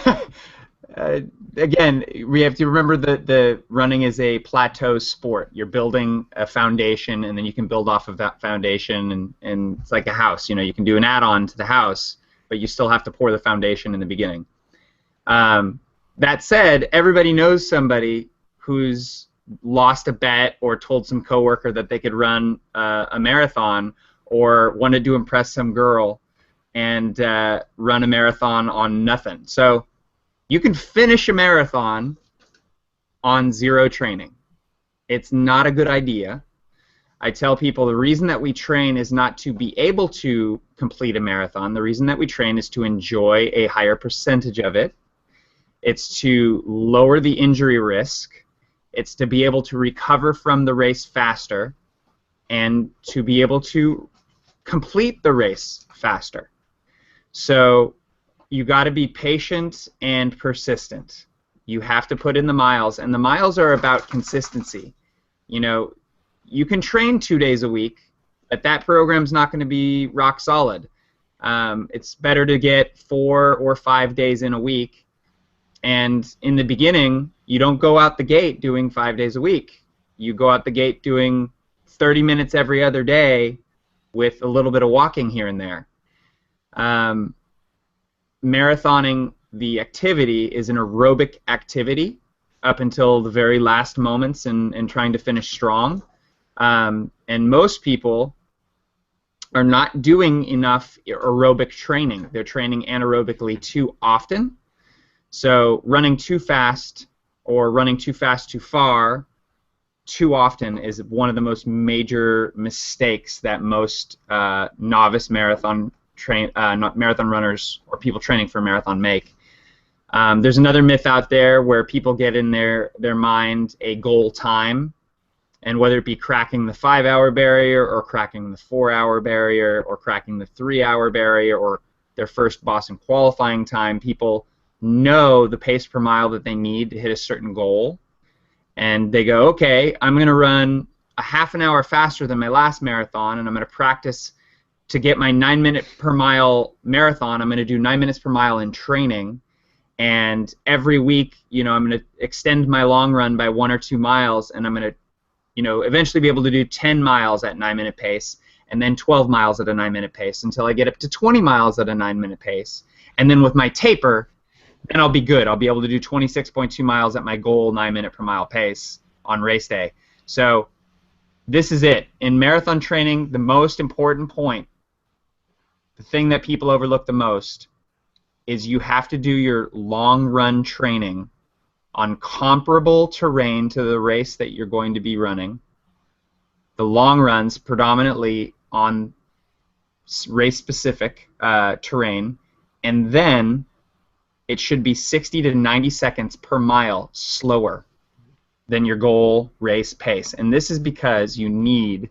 Again, we have to remember that the running is a plateau sport. You're building a foundation, and then you can build off of that foundation, and it's like a house. You know, you can do an add-on to the house, but you still have to pour the foundation in the beginning. That said, everybody knows somebody who's lost a bet or told some coworker that they could run a marathon, or wanted to impress some girl and run a marathon on nothing. So you can finish a marathon on zero training. It's not a good idea. I tell people the reason that we train is not to be able to complete a marathon. The reason that we train is to enjoy a higher percentage of it. It's to lower the injury risk. It's to be able to recover from the race faster and to be able to complete the race faster. So you got to be patient and persistent. You have to put in the miles, and the miles are about consistency. You know, you can train 2 days a week, but that program's not going to be rock solid. It's better to get 4 or 5 days in a week, and in the beginning, you don't go out the gate doing 5 days a week. You go out the gate doing 30 minutes every other day with a little bit of walking here and there. Marathoning, the activity, is an aerobic activity up until the very last moments and trying to finish strong. And most people are not doing enough aerobic training. They're training anaerobically too often. So running too fast or running too fast too far too often is one of the most major mistakes that most novice marathon runners or people training for a marathon make. There's another myth out there where people get in their mind a goal time, and whether it be cracking the 5-hour barrier or cracking the 4-hour barrier or cracking the 3-hour barrier or their first Boston qualifying time, people know the pace per mile that they need to hit a certain goal, and they go, okay, I'm going to run a half an hour faster than my last marathon, and I'm going to practice to get my 9 minute per mile marathon. I'm going to do 9 minutes per mile in training, And every week, I'm going to extend my long run by 1 or 2 miles, and I'm going to, eventually be able to do 10 miles at 9-minute pace, and then 12 miles at a 9-minute pace until I get up to 20 miles at a 9-minute pace. And then with my taper, then I'll be good. I'll be able to do 26.2 miles at my goal 9-minute per mile pace on race day. So this is it. In marathon training, the most important point, the thing that people overlook the most, is you have to do your long run training on comparable terrain to the race that you're going to be running. The long runs predominantly on race-specific terrain, and then it should be 60 to 90 seconds per mile slower than your goal race pace. And this is because you need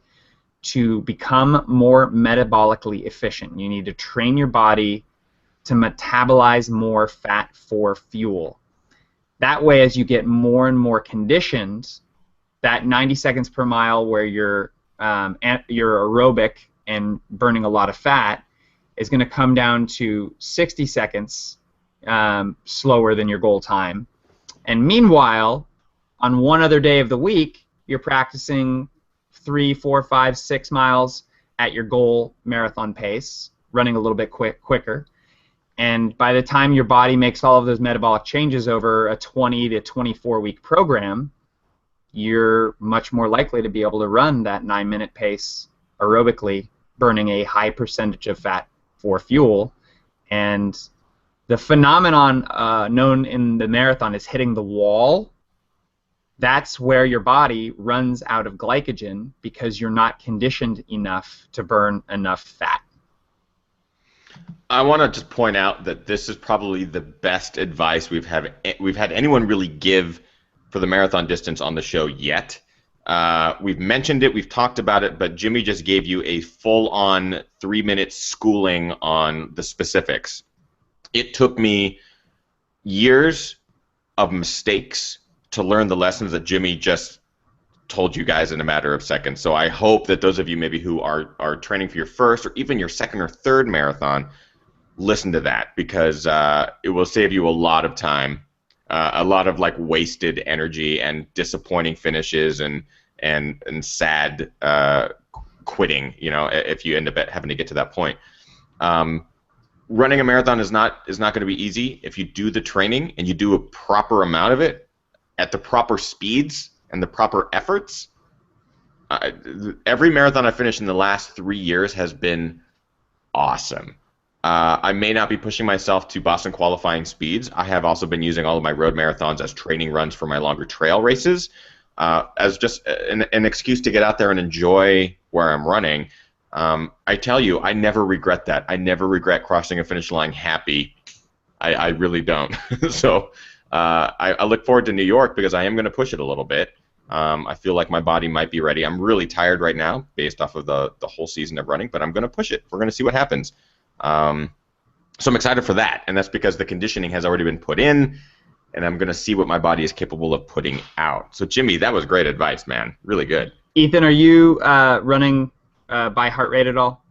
to become more metabolically efficient. You need to train your body to metabolize more fat for fuel. That way, as you get more and more conditioned, that 90 seconds per mile where you're aerobic and burning a lot of fat is going to come down to 60 seconds slower than your goal time. And meanwhile, on one other day of the week, you're practicing 3, 4, 5, 6 miles at your goal marathon pace, running a little bit quicker. And by the time your body makes all of those metabolic changes over a 20 to 24-week program, you're much more likely to be able to run that 9-minute pace aerobically, burning a high percentage of fat for fuel. And the phenomenon known in the marathon is hitting the wall. That's where your body runs out of glycogen because you're not conditioned enough to burn enough fat. I want to just point out that this is probably the best advice we've had anyone really give for the marathon distance on the show yet. We've mentioned it, we've talked about it, but Jimmy just gave you a full-on 3-minute schooling on the specifics. It took me years of mistakes to learn the lessons that Jimmy just told you guys in a matter of seconds. So I hope that those of you maybe who are training for your first or even your second or third marathon listen to that, because it will save you a lot of time, a lot of like wasted energy and disappointing finishes and sad quitting, if you end up having to get to that point. Running a marathon is not going to be easy if you do the training and you do a proper amount of it at the proper speeds and the proper efforts. Every marathon I finished in the last 3 years has been awesome. I may not be pushing myself to Boston qualifying speeds. I have also been using all of my road marathons as training runs for my longer trail races, as just an excuse to get out there and enjoy where I'm running. I tell you, I never regret that. I never regret crossing a finish line happy. I really don't. So I look forward to New York because I am going to push it a little bit. I feel like my body might be ready. I'm really tired right now based off of the whole season of running, but I'm going to push it. We're going to see what happens. So I'm excited for that, and that's because the conditioning has already been put in, and I'm going to see what my body is capable of putting out. So, Jimmy, that was great advice, man. Really good. Ethan, are you running by heart rate at all?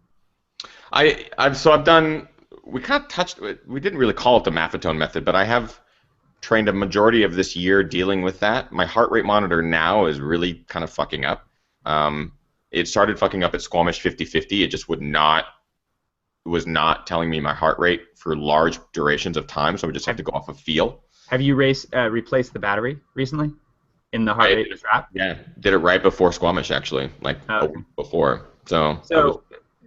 I've done. We kind of touched. We didn't really call it the Maffetone method, but I have trained a majority of this year dealing with that. My heart rate monitor now is really kind of fucking up. It started fucking up at Squamish 50-50. It just was not telling me my heart rate for large durations of time, so I would just have to go off of feel. Have you replaced the battery recently in the heart rate strap? Yeah, did it right before Squamish, actually, a week before. So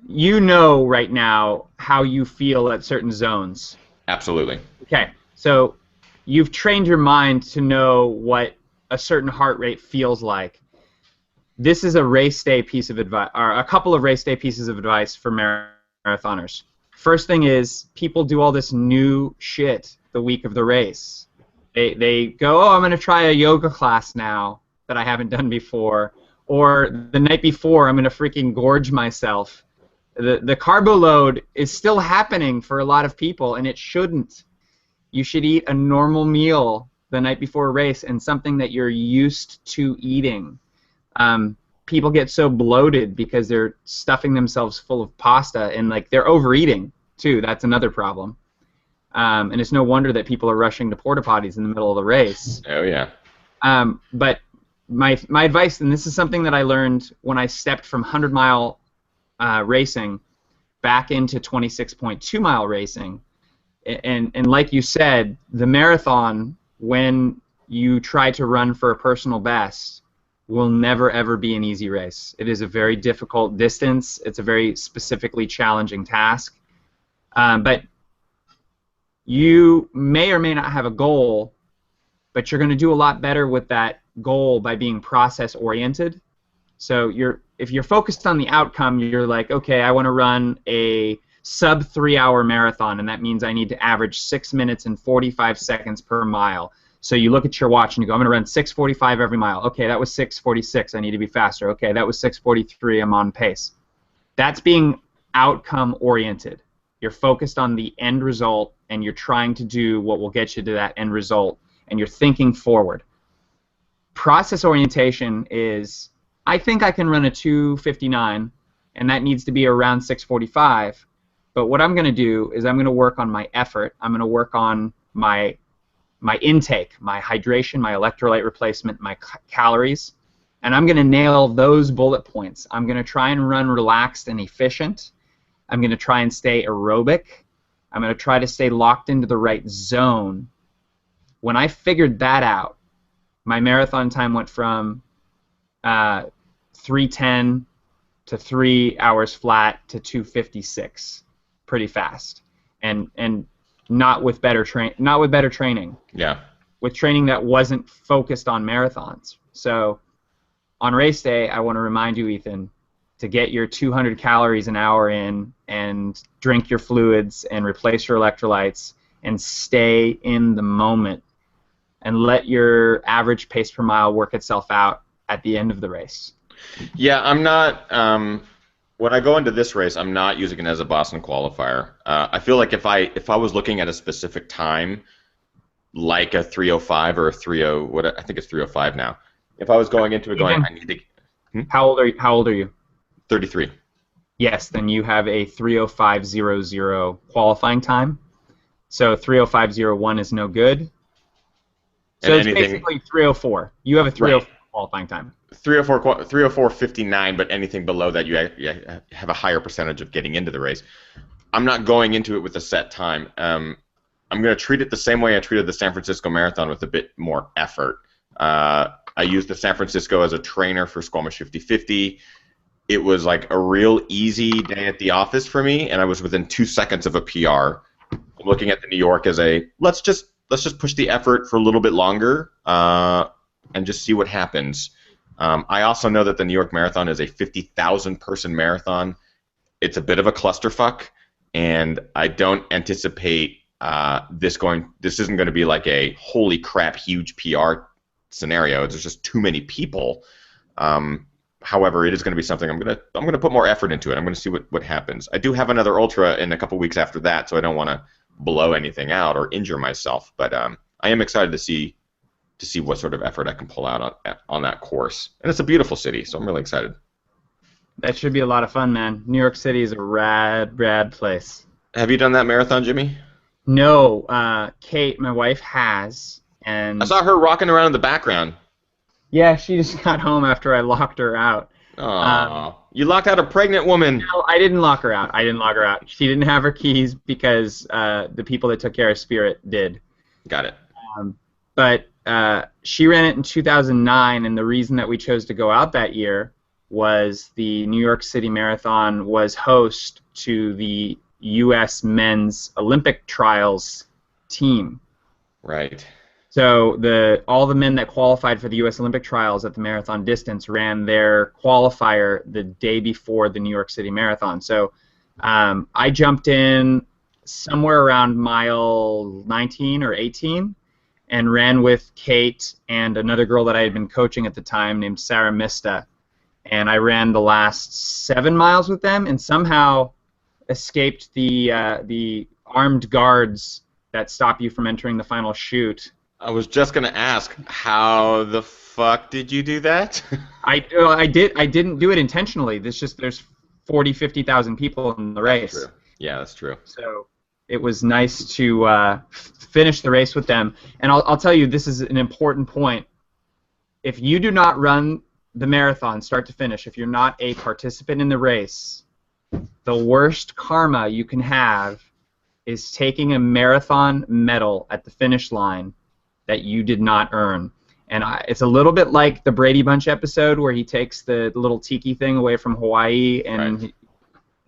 you know right now how you feel at certain zones. Absolutely. Okay, so you've trained your mind to know what a certain heart rate feels like. This is a race day piece of advice, or a couple of race day pieces of advice for marathoners. First thing is, people do all this new shit the week of the race. They go, oh, I'm going to try a yoga class now that I haven't done before, or the night before I'm going to freaking gorge myself. The carbo load is still happening for a lot of people, and it shouldn't. You should eat a normal meal the night before a race and something that you're used to eating. People get so bloated because they're stuffing themselves full of pasta, and they're overeating too. That's another problem. and it's no wonder that people are rushing to porta potties in the middle of the race. Oh yeah. But my advice, and this is something that I learned when I stepped from 100-mile racing back into 26.2-mile racing, and like you said, the marathon, when you try to run for a personal best, will never ever be an easy race. It is a very difficult distance. It's a very specifically challenging task. But you may or may not have a goal, but you're going to do a lot better with that goal by being process oriented. So if you're focused on the outcome, you're like, okay, I want to run a sub 3-hour marathon, and that means I need to average 6 minutes and 45 seconds per mile. So you look at your watch and you go, I'm going to run 6:45 every mile. Okay, that was 6:46. I need to be faster. Okay, that was 6:43. I'm on pace. That's being outcome oriented. You're focused on the end result, and you're trying to do what will get you to that end result, and you're thinking forward. Process orientation is, I think I can run a 2:59, and that needs to be around 6:45. But what I'm going to do is I'm going to work on my effort. I'm going to work on my intake, my hydration, my electrolyte replacement, my calories, and I'm going to nail those bullet points. I'm going to try and run relaxed and efficient. I'm going to try and stay aerobic. I'm going to try to stay locked into the right zone. When I figured that out, my marathon time went from 3:10 to 3 hours flat to 2:56, pretty fast, and not with better training. Yeah. With training that wasn't focused on marathons. So on race day, I want to remind you, Ethan, to get your 200 calories an hour in and drink your fluids and replace your electrolytes and stay in the moment and let your average pace per mile work itself out at the end of the race. Yeah, I'm not. When I go into this race, I'm not using it as a Boston qualifier. I feel like if I was looking at a specific time, like a 3:05 or a 3:0, what I think it's 3:05 now. If I was going into it going, I need to. How old are you? 33. Yes, then you have a 3:05.00 qualifying time. So 3:05.01 is no good. So And it's anything, basically 3:04. You have a 3:04 Right. qualifying time. 3:04.59, but anything below that, you have a higher percentage of getting into the race. I'm not going into it with a set time. I'm going to treat it the same way I treated the San Francisco Marathon, with a bit more effort. I used the San Francisco as a trainer for Squamish 50/50. It was like a real easy day at the office for me, and I was within 2 seconds of a PR. I'm looking at the New York as a let's just push the effort for a little bit longer and just see what happens. I also know that the New York Marathon is a 50,000-person marathon. It's a bit of a clusterfuck, and I don't anticipate this isn't going to be like a holy crap huge PR scenario. There's just too many people. However, it is going to be something I'm going to put more effort into it. I'm going to see what happens. I do have another ultra in a couple weeks after that, so I don't want to blow anything out or injure myself. But I am excited to see what sort of effort I can pull out on that course. And it's a beautiful city, so I'm really excited. That should be a lot of fun, man. New York City is a rad place. Have you done that marathon, Jimmy? No, Kate, my wife, has. And I saw her rocking around in the background. Yeah, she just got home after I locked her out. Aww. You locked out a pregnant woman. No, I didn't lock her out. She didn't have her keys because the people that took care of Spirit did. Got it. But she ran it in 2009, and the reason that we chose to go out that year was the New York City Marathon was host to the U.S. Men's Olympic Trials team. Right. So all the men that qualified for the U.S. Olympic Trials at the marathon distance ran their qualifier the day before the New York City Marathon. So I jumped in somewhere around mile 19 or 18 and ran with Kate and another girl that I had been coaching at the time named Sarah Mista. And I ran the last 7 miles with them and somehow escaped the armed guards that stop you from entering the final chute. I was just gonna ask, how the fuck did you do that? I didn't do it intentionally. There's 50,000 people in the race. True. Yeah, that's true. So it was nice to finish the race with them. And I'll tell you, this is an important point. If you do not run the marathon start to finish, if you're not a participant in the race, the worst karma you can have is taking a marathon medal at the finish line that you did not earn. And it's a little bit like the Brady Bunch episode where he takes the little tiki thing away from Hawaii and Right.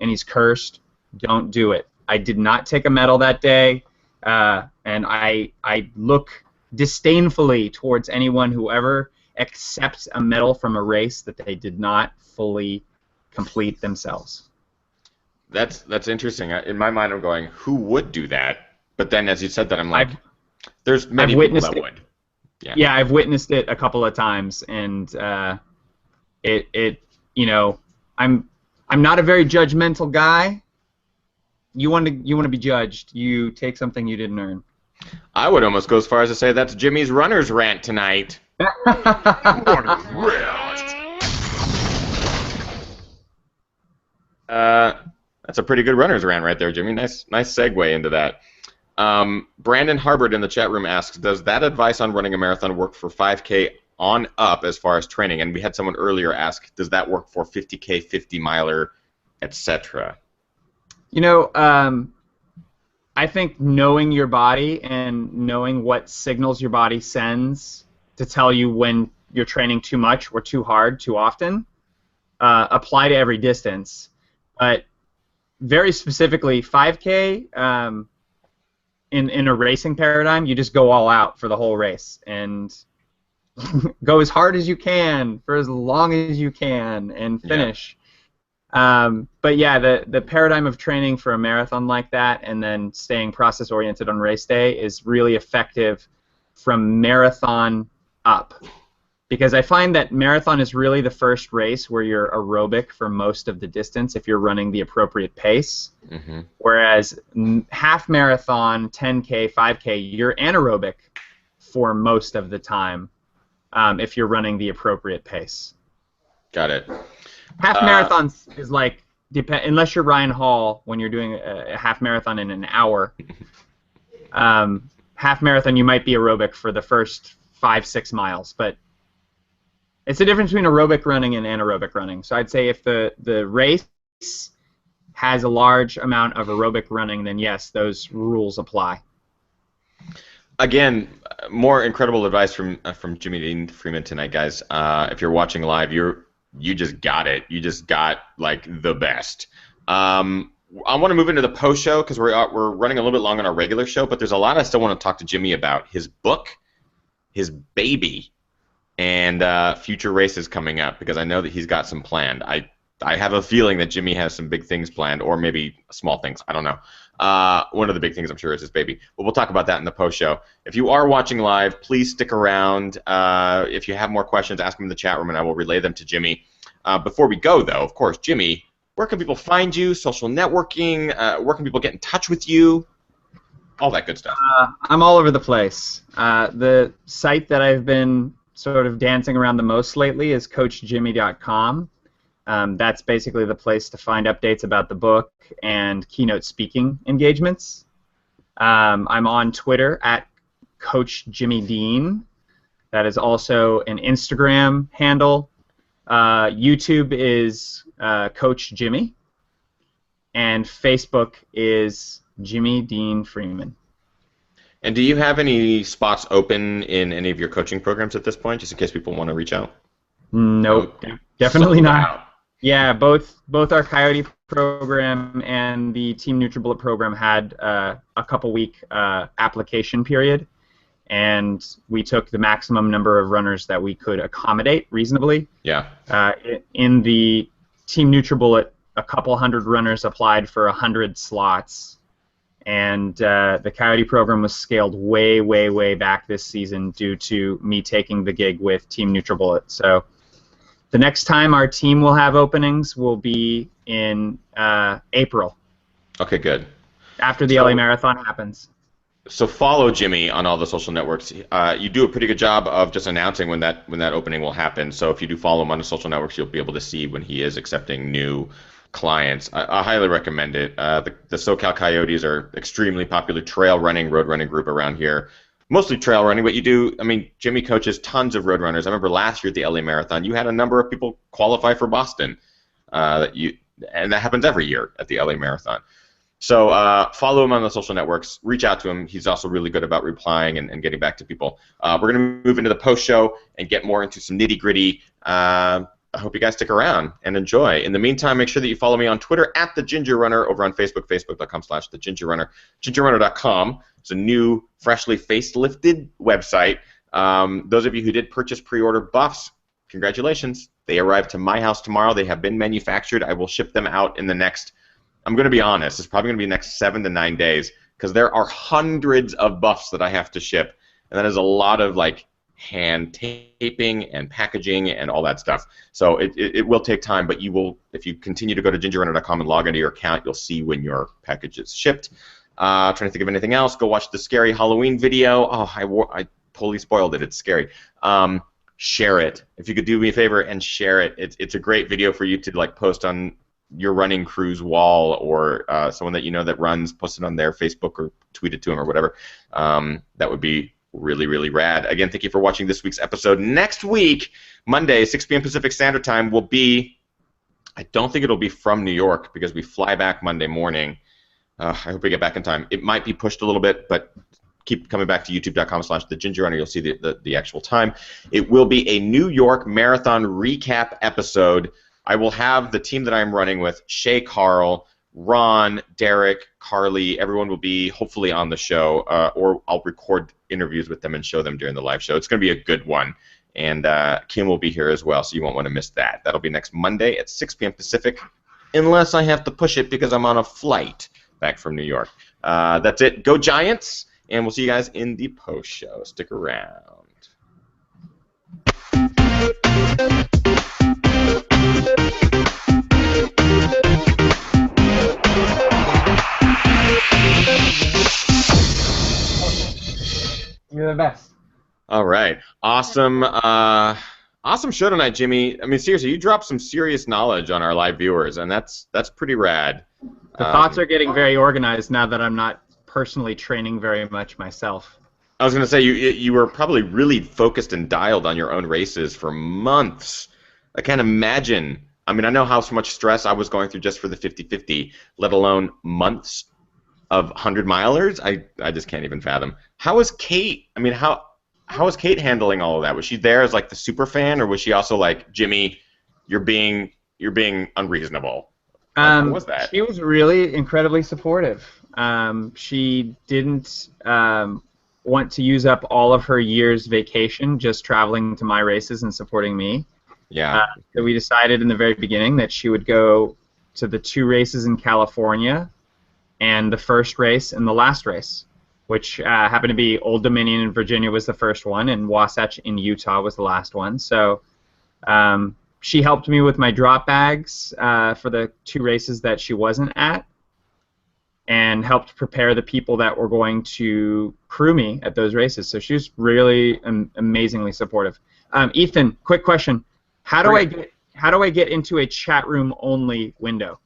and he's cursed. Don't do it. I did not take a medal that day, and I look disdainfully towards anyone who ever accepts a medal from a race that they did not fully complete themselves. That's interesting. In my mind, I'm going, who would do that? But then, as you said that, I'm like, there's many people that would. Yeah, I've witnessed it a couple of times, and I'm not a very judgmental guy. You want to be judged. You take something you didn't earn. I would almost go as far as to say that's Jimmy's runner's rant tonight. Runner's rant. That's a pretty good runner's rant right there, Jimmy. Nice segue into that. Brandon Harbert in the chat room asks, does that advice on running a marathon work for 5K on up as far as training? And we had someone earlier ask, does that work for 50K, 50-miler, etc.? I think knowing your body and knowing what signals your body sends to tell you when you're training too much or too hard too often apply to every distance. But very specifically, 5K, in a racing paradigm, you just go all out for the whole race and go as hard as you can for as long as you can and finish. But yeah, the paradigm of training for a marathon like that and then staying process-oriented on race day is really effective from marathon up. Because I find that marathon is really the first race where you're aerobic for most of the distance if you're running the appropriate pace. Mm-hmm. Whereas half marathon, 10K, 5K, you're anaerobic for most of the time if you're running the appropriate pace. Got it. Half marathon is like, unless you're Ryan Hall when you're doing a half marathon in an hour, half marathon you might be aerobic for the first 5-6 miles, but it's the difference between aerobic running and anaerobic running. So I'd say if the race has a large amount of aerobic running, then yes, those rules apply. Again, more incredible advice from Jimmy Dean Freeman tonight, guys. If you're watching live, you just got it. You just got like the best. I want to move into the post show because we're running a little bit long on our regular show, but there's a lot I still want to talk to Jimmy about. His book, his baby, and future races coming up because I know that he's got some planned. I have a feeling that Jimmy has some big things planned, or maybe small things. I don't know. One of the big things I'm sure is his baby. But we'll talk about that in the post show. If you are watching live, please stick around. If you have more questions, ask them in the chat room, and I will relay them to Jimmy. Before we go, though, of course, Jimmy, where can people find you? Social networking? Where can people get in touch with you? All that good stuff. I'm all over the place. The site that I've been sort of dancing around the most lately is CoachJimmy.com. That's basically the place to find updates about the book and keynote speaking engagements. I'm on Twitter at Coach Jimmy Dean. That is also an Instagram handle. YouTube is Coach Jimmy. And Facebook is Jimmy Dean Freeman. And do you have any spots open in any of your coaching programs at this point, just in case people want to reach out? Nope, definitely not. Yeah, both our Coyote program and the Team NutriBullet program had a couple-week application period, and we took the maximum number of runners that we could accommodate reasonably. Yeah. In the Team NutriBullet, a couple hundred runners applied for 100 slots, and the Coyote program was scaled way, way, way back this season due to me taking the gig with Team NutriBullet. So the next time our team will have openings will be in April. Okay, good. After the LA Marathon happens. So follow Jimmy on all the social networks. You do a pretty good job of just announcing when that opening will happen. So if you do follow him on the social networks, you'll be able to see when he is accepting new clients. I highly recommend it. The SoCal Coyotes are extremely popular trail running, road running group around here. Mostly trail running, but you do, I mean, Jimmy coaches tons of road runners. I remember last year at the LA Marathon, you had a number of people qualify for Boston. And that happens every year at the LA Marathon. So follow him on the social networks. Reach out to him. He's also really good about replying and getting back to people. We're going to move into the post show and get more into some nitty-gritty. I hope you guys stick around and enjoy. In the meantime, make sure that you follow me on Twitter at The Ginger Runner, over on Facebook, facebook.com/TheGingerRunner. GingerRunner.com is a new, freshly facelifted website. Those of you who did purchase pre-order buffs, congratulations. They arrive to my house tomorrow. They have been manufactured. I will ship them out in the next, I'm going to be honest, it's probably going to be the next 7 to 9 days, because there are hundreds of buffs that I have to ship, and that is a lot of like hand taping and packaging and all that stuff. So it will take time, but you will, if you continue to go to gingerrunner.com and log into your account, you'll see when your package is shipped. Trying to think of anything else. Go watch the scary Halloween video. Oh, I totally spoiled it. It's scary. Share it. If you could do me a favor and share it. It's a great video for you to like post on your running crew's wall, or someone that you know that runs, post it on their Facebook or tweet it to them or whatever. That would be really, really rad. Again, thank you for watching this week's episode. Next week, Monday, 6 p.m. Pacific Standard Time, will be, I don't think it'll be from New York because we fly back Monday morning. I hope we get back in time. It might be pushed a little bit, but keep coming back to youtube.com/thegingerrunner. You'll see the actual time. It will be a New York Marathon recap episode. I will have the team that I'm running with, Shay Carl, Ron, Derek, Carly, everyone will be hopefully on the show, or I'll record interviews with them and show them during the live show. It's going to be a good one, and Kim will be here as well, so you won't want to miss that. That'll be next Monday at 6 p.m. Pacific, unless I have to push it because I'm on a flight back from New York. That's it. Go Giants, and we'll see you guys in the post show. Stick around. You're the best. All right. Awesome. Awesome show tonight, Jimmy. I mean, seriously, you dropped some serious knowledge on our live viewers, and that's pretty rad. The thoughts are getting very organized now that I'm not personally training very much myself. I was going to say, you were probably really focused and dialed on your own races for months. I can't imagine. I mean, I know how much stress I was going through just for the 50-50, let alone months of 100-milers. I just can't even fathom. How is Kate? I mean, how is Kate handling all of that? Was she there as like the super fan, or was she also like, Jimmy, you're being unreasonable? How was that? She was really incredibly supportive. She didn't want to use up all of her year's vacation just traveling to my races and supporting me. Yeah. So we decided in the very beginning that she would go to the 2 races in California, and the first race and the last race, which happened to be Old Dominion in Virginia was the first one, and Wasatch in Utah was the last one. So she helped me with my drop bags for the 2 races that she wasn't at, and helped prepare the people that were going to crew me at those races. So she was really amazingly supportive. Ethan, quick question: How do I get into a chat room only window?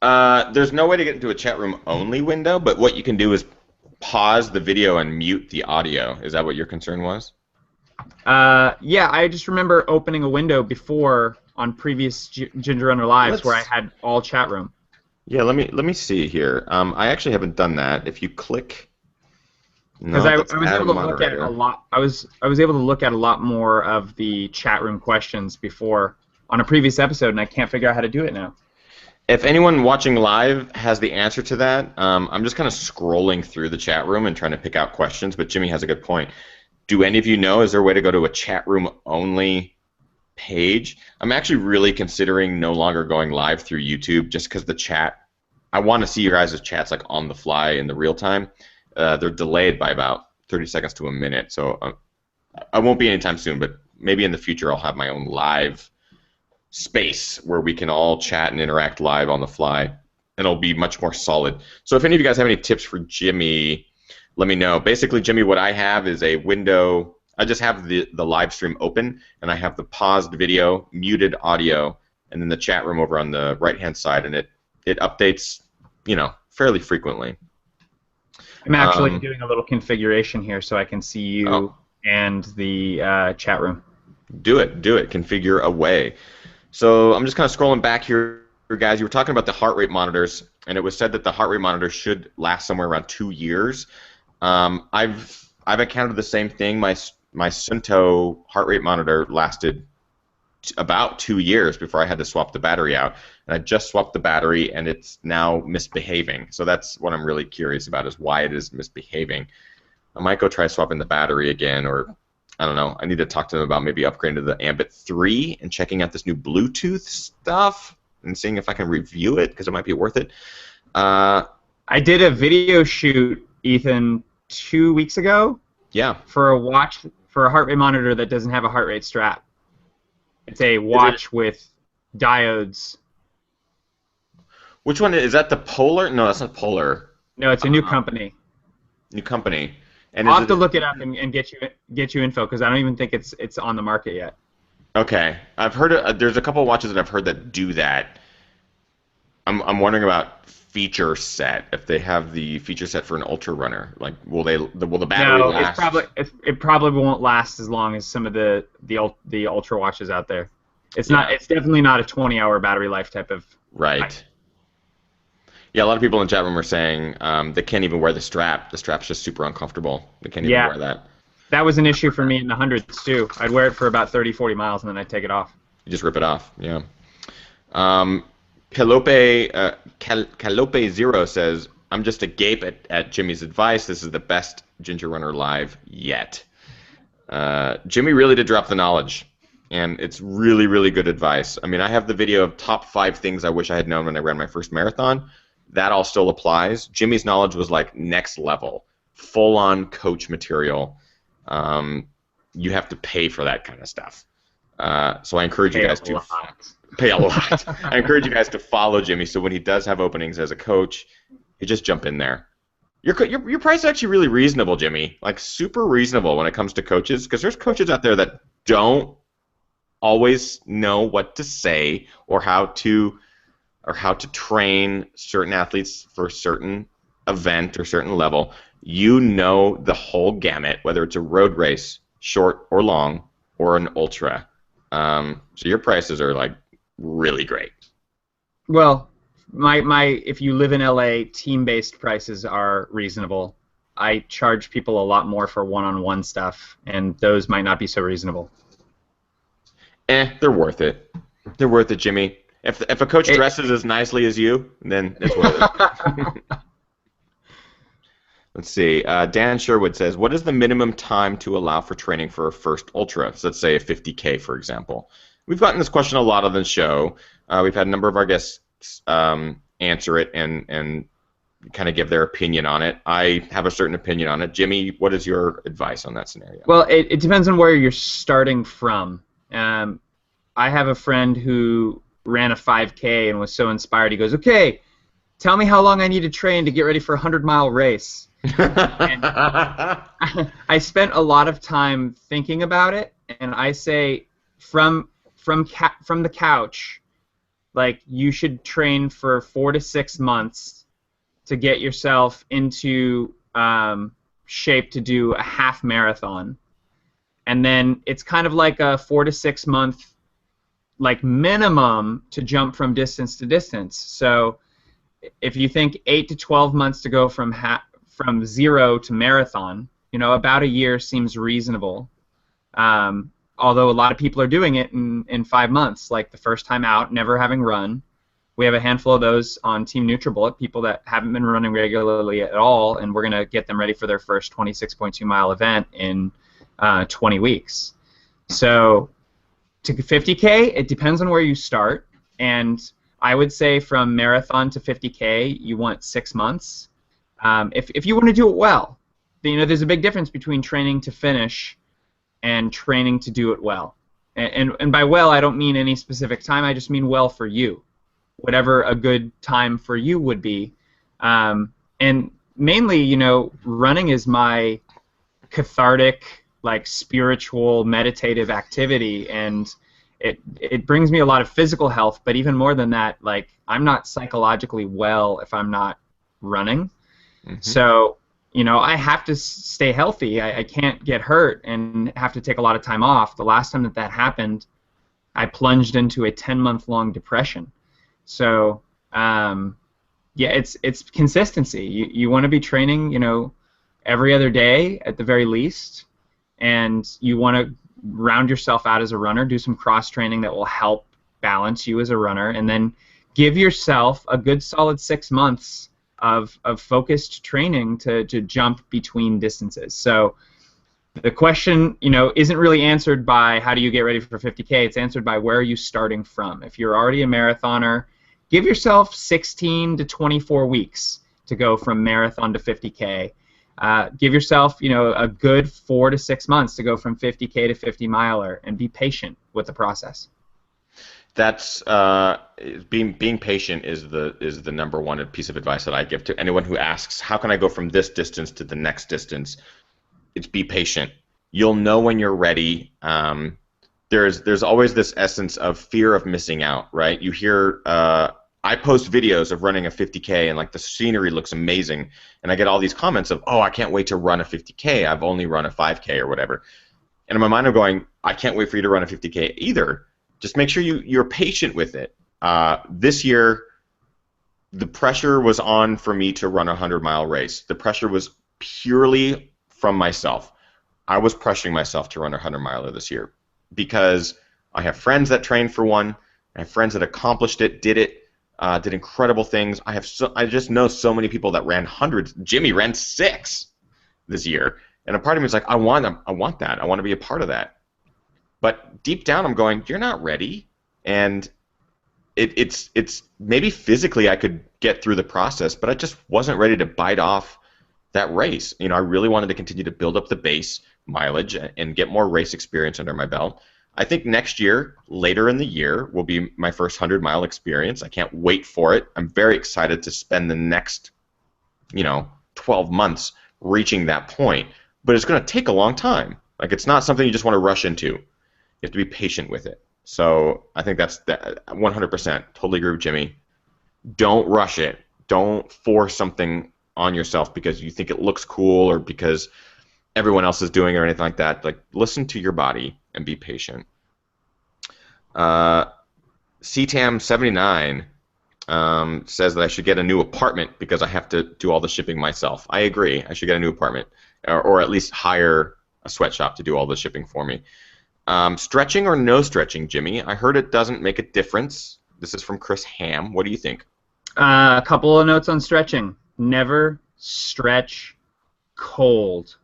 There's no way to get into a chat room only window, but what you can do is pause the video and mute the audio. Is that what your concern was? Yeah, I just remember opening a window before on previous Ginger Runner Lives where I had all chat room. Yeah, let me see here. I actually haven't done that. If you click, because I was able to look at a lot. I was able to look at a lot more of the chat room questions before on a previous episode, and I can't figure out how to do it now. If anyone watching live has the answer to that, I'm just kind of scrolling through the chat room and trying to pick out questions, but Jimmy has a good point. Do any of you know, is there a way to go to a chat room only page? I'm actually really considering no longer going live through YouTube just because the chat, I want to see your guys' chats like on the fly in the real time. They're delayed by about 30 seconds to a minute, so I won't be anytime soon, but maybe in the future I'll have my own live space where we can all chat and interact live on the fly, and it'll be much more solid. So if any of you guys have any tips for Jimmy, let me know. Basically, Jimmy, what I have is a window. I just have the live stream open, and I have the paused video, muted audio, and then the chat room over on the right-hand side, and it updates, fairly frequently. I'm actually doing a little configuration here so I can see you Oh. and the chat room. Do it. Configure away. So I'm just kind of scrolling back here, guys. You were talking about the heart rate monitors, and it was said that the heart rate monitor should last somewhere around 2 years. I've encountered the same thing. My Sunto heart rate monitor lasted about 2 years before I had to swap the battery out, and I just swapped the battery, and it's now misbehaving. So that's what I'm really curious about, is why it is misbehaving. I might go try swapping the battery again, or I don't know. I need to talk to them about maybe upgrading to the Ambit 3 and checking out this new Bluetooth stuff and seeing if I can review it, because it might be worth it. I did a video shoot, Ethan, 2 weeks ago. Yeah. For a heart rate monitor that doesn't have a heart rate strap. It's a watch with diodes. Which one is that? The Polar? No, that's not Polar. No, it's a new company. New company. And I'll have to look it up and get you info, because I don't even think it's on the market yet. Okay, I've heard there's a couple of watches that I've heard that do that. I'm wondering about feature set, if they have the feature set for an ultra runner. Like, will the battery last? It probably won't last as long as some of the ultra watches out there. It's definitely not a 20-hour battery life type of. Right. Yeah, a lot of people in the chat room are saying they can't even wear the strap. The strap's just super uncomfortable. They can't even wear that. That was an issue for me in the hundreds too. I'd wear it for about 30, 40 miles, and then I'd take it off. You just rip it off, yeah. Calope Zero says, I'm just agape at Jimmy's advice. This is the best Ginger Runner live yet. Jimmy really did drop the knowledge, and it's really, really good advice. I mean, I have the video of top 5 things I wish I had known when I ran my first marathon. That all still applies. Jimmy's knowledge was like next level, full-on coach material. You have to pay for that kind of stuff. So I encourage you guys to pay a lot. I encourage you guys to follow Jimmy, so when he does have openings as a coach, you just jump in there. Your price is actually really reasonable, Jimmy. Like, super reasonable when it comes to coaches, because there's coaches out there that don't always know what to say or how to train certain athletes for a certain event or certain level. You know the whole gamut, whether it's a road race, short or long, or an ultra. So your prices are like really great. Well, if you live in LA, team-based prices are reasonable. I charge people a lot more for one-on-one stuff, and those might not be so reasonable. They're worth it. They're worth it, Jimmy. If a coach dresses as nicely as you, then it's worth it. Let's see. Dan Sherwood says, what is the minimum time to allow for training for a first ultra? So let's say a 50K, for example. We've gotten this question a lot on the show. We've had a number of our guests answer it and kind of give their opinion on it. I have a certain opinion on it. Jimmy, what is your advice on that scenario? Well, it depends on where you're starting from. I have a friend who ran a 5K and was so inspired. He goes, okay, tell me how long I need to train to get ready for a 100-mile race. And I spent a lot of time thinking about it, and I say from the couch, like, you should train for 4 to 6 months to get yourself into shape to do a half marathon, and then it's kind of like a 4 to 6 month like minimum to jump from distance to distance. So if you think 8 to 12 months to go from 0 to marathon, about a year seems reasonable. Although a lot of people are doing it in 5 months, like the first time out, never having run. We have a handful of those on Team NutriBullet, people that haven't been running regularly at all, and we're going to get them ready for their first 26.2 mile event in 20 weeks. So to 50K, it depends on where you start, and I would say from marathon to 50K, you want 6 months. If you want to do it well, there's a big difference between training to finish and training to do it well. And by well, I don't mean any specific time. I just mean well for you, whatever a good time for you would be. And mainly, running is my cathartic, like, spiritual, meditative activity, and it brings me a lot of physical health, but even more than that, like, I'm not psychologically well if I'm not running. So, you know, I have to stay healthy. I can't get hurt and have to take a lot of time off. The last time that happened, I plunged into a 10-month-long depression. So, yeah, it's consistency. You want to be training, you know, every other day at the very least, and you want to round yourself out as a runner, do some cross training that will help balance you as a runner, and then give yourself a good solid 6 months of focused training to jump between distances. So the question, you know, isn't really answered by how do you get ready for 50K. It's answered by where are you starting from. If you're already a marathoner, give yourself 16 to 24 weeks to go from marathon to 50K. Give yourself, you know, a good 4 to 6 months to go from 50K to 50 miler, and be patient with the process. That's being patient is the number one piece of advice that I give to anyone who asks, how can I go from this distance to the next distance? It's be patient. You'll know when you're ready. There's always this essence of fear of missing out, right? You hear I post videos of running a 50K and like the scenery looks amazing, and I get all these comments of, oh, I can't wait to run a 50K. I've only run a 5K or whatever. And in my mind I'm going, I can't wait for you to run a 50K either. Just make sure you're patient with it. This year, the pressure was on for me to run a 100-mile race. The pressure was purely from myself. I was pressuring myself to run a 100-miler this year because I have friends that trained for one. I have friends that accomplished it, did incredible things. I just know so many people that ran hundreds. Jimmy ran 6 this year, and a part of me is like, I want that. I want to be a part of that. But deep down, I'm going, you're not ready, and it's maybe physically I could get through the process, but I just wasn't ready to bite off that race. You know, I really wanted to continue to build up the base mileage and get more race experience under my belt. I think next year, later in the year, will be my first 100-mile experience. I can't wait for it. I'm very excited to spend the next, 12 months reaching that point. But it's going to take a long time. Like, it's not something you just want to rush into. You have to be patient with it. So I think that's 100%. Totally agree with Jimmy. Don't rush it. Don't force something on yourself because you think it looks cool or because everyone else is doing it or anything like that. Like, listen to your body and be patient. CTAM79 says that I should get a new apartment because I have to do all the shipping myself. I agree. I should get a new apartment or at least hire a sweatshop to do all the shipping for me. Stretching or no stretching, Jimmy? I heard it doesn't make a difference. This is from Chris Ham. What do you think? A couple of notes on stretching. Never stretch cold.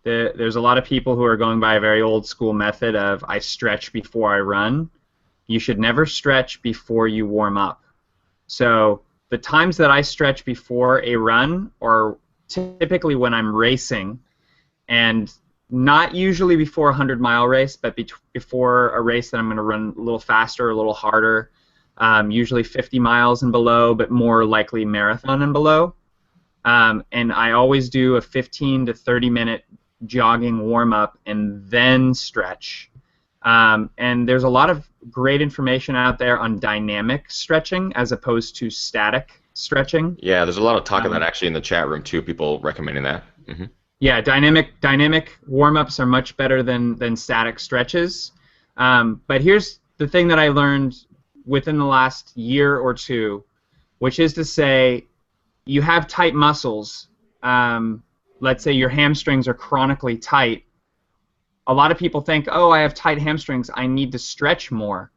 There's a lot of people who are going by a very old school method of I stretch before I run. You should never stretch before you warm up. So the times that I stretch before a run are typically when I'm racing, and not usually before a 100-mile race, but before a race that I'm going to run a little faster, a little harder, usually 50 miles and below, but more likely marathon and below. And I always do a 15 to 30-minute jogging warm-up and then stretch. And there's a lot of great information out there on dynamic stretching as opposed to static stretching. Yeah, there's a lot of talk of that actually in the chat room too, people recommending that. Mm-hmm. Yeah, dynamic warm-ups are much better than static stretches. But here's the thing that I learned within the last year or two, which is to say you have tight muscles. Let's say your hamstrings are chronically tight. A lot of people think, oh, I have tight hamstrings, I need to stretch more.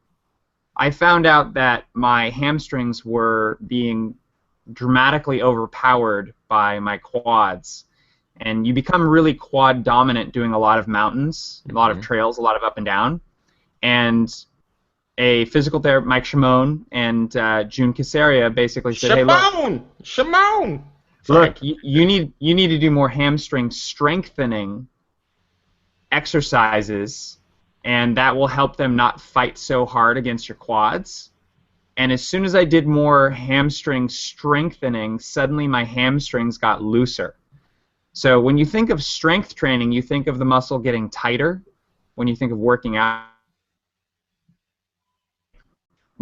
I found out that my hamstrings were being dramatically overpowered by my quads. And you become really quad dominant doing a lot of mountains, a lot of trails, a lot of up and down. And a physical therapist, Mike Shimon, and June Casaria basically said, hey, look, Shimon! Look, you need to do more hamstring strengthening exercises, and that will help them not fight so hard against your quads. And as soon as I did more hamstring strengthening, suddenly my hamstrings got looser. So when you think of strength training, you think of the muscle getting tighter. When you think of working out,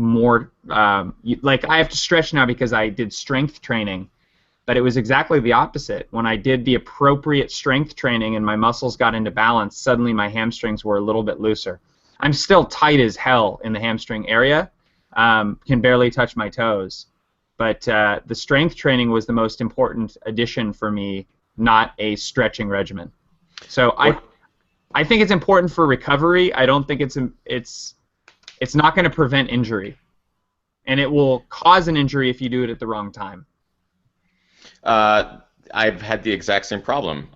more like I have to stretch now because I did strength training, but it was exactly the opposite. When I did the appropriate strength training and my muscles got into balance, suddenly my hamstrings were a little bit looser. I'm still tight as hell in the hamstring area, can barely touch my toes, but the strength training was the most important addition for me, not a stretching regimen. So I think it's important for recovery. I don't think it's not going to prevent injury, and it will cause an injury if you do it at the wrong time. I've had the exact same problem.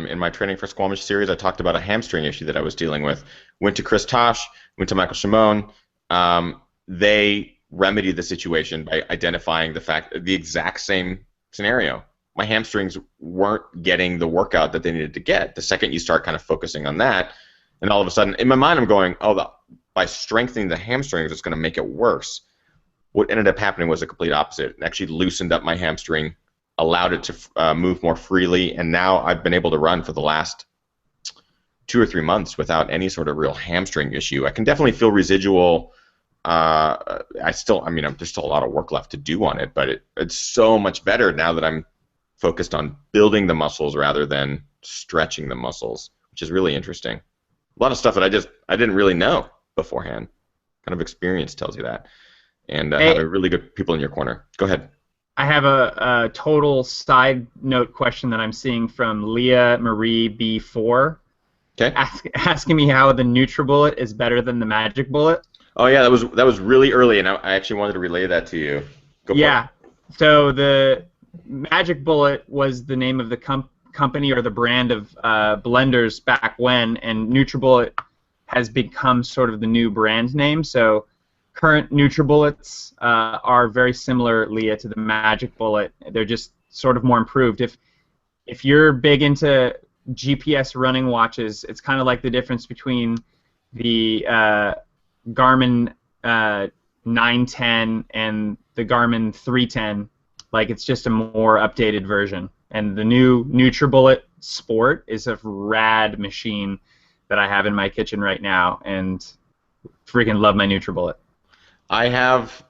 In my Training for Squamish series, I talked about a hamstring issue that I was dealing with. Went to Chris Tosh, went to Michael Shimon. They remedied the situation by identifying the exact same scenario. My hamstrings weren't getting the workout that they needed to get. The second you start kind of focusing on that, and all of a sudden, in my mind, I'm going, by strengthening the hamstrings, it's going to make it worse. What ended up happening was the complete opposite. It actually loosened up my hamstring, allowed it to move more freely, and now I've been able to run for the last 2 or 3 months without any sort of real hamstring issue. I can definitely feel residual. There's still a lot of work left to do on it, but it's so much better now that I'm focused on building the muscles rather than stretching the muscles, which is really interesting. A lot of stuff that I didn't really know beforehand. Kind of experience tells you that, and having really good people in your corner. Go ahead. I have a total side note question that I'm seeing from Leah Marie B4. Okay. Asking me how the NutriBullet is better than the Magic Bullet. Oh yeah, that was really early, and I actually wanted to relay that to you. Go for it. So the Magic Bullet was the name of the company or the brand of blenders back when, and NutriBullet has become sort of the new brand name. So current NutriBullets are very similar, Leah, to the Magic Bullet. They're just sort of more improved. If you're big into GPS running watches, it's kind of like the difference between the Garmin 910 and the Garmin 310. Like, it's just a more updated version. And the new NutriBullet Sport is a rad machine that I have in my kitchen right now, and freaking love my NutriBullet. I have,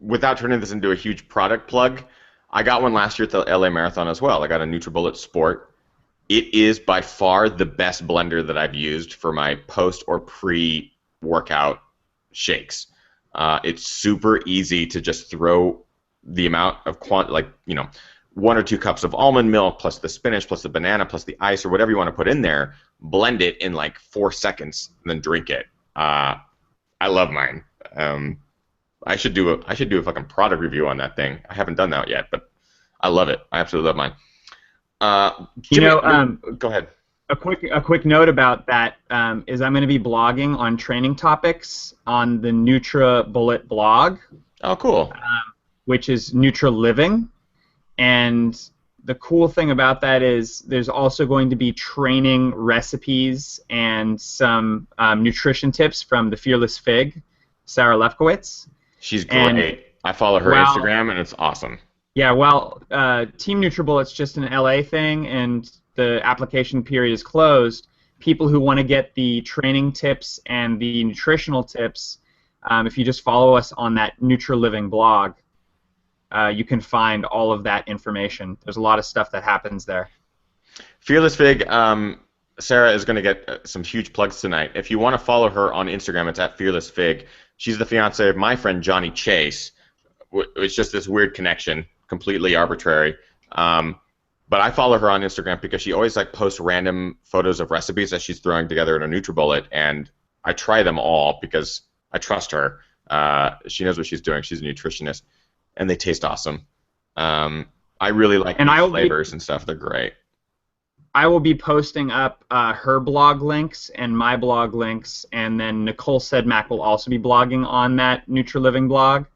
without turning this into a huge product plug, I got one last year at the LA Marathon as well. I got a NutriBullet Sport. It is by far the best blender that I've used for my post or pre-workout shakes. It's super easy to just throw the amount of 1 or 2 cups of almond milk plus the spinach plus the banana plus the ice or whatever you want to put in there, blend it in like 4 seconds, and then drink it. I love mine. I should do a fucking product review on that thing. I haven't done that yet, but I love it. I absolutely love mine. Jimmy, go ahead. A quick note about that is I'm going to be blogging on training topics on the NutriBullet blog. Oh, cool. Which is NutriLiving, and the cool thing about that is there's also going to be training recipes and some nutrition tips from the Fearless Fig, Sarah Lefkowitz. She's great. I follow her Instagram, and it's awesome. Yeah, well, Team NutriBullet's just an LA thing, and the application period is closed. People who want to get the training tips and the nutritional tips, if you just follow us on that NutriLiving blog, you can find all of that information. There's a lot of stuff that happens there. Fearless Fig, Sarah is going to get some huge plugs tonight. If you want to follow her on Instagram, it's at Fearless Fig. She's the fiance of my friend Johnny Chase. It's just this weird connection, completely arbitrary. But I follow her on Instagram because she always posts random photos of recipes that she's throwing together in a NutriBullet, and I try them all because I trust her. She knows what she's doing. She's a nutritionist, and they taste awesome. I really like the flavors and stuff. They're great. I will be posting up her blog links and my blog links, and then Nicole Sedmak will also be blogging on that NutriLiving blog.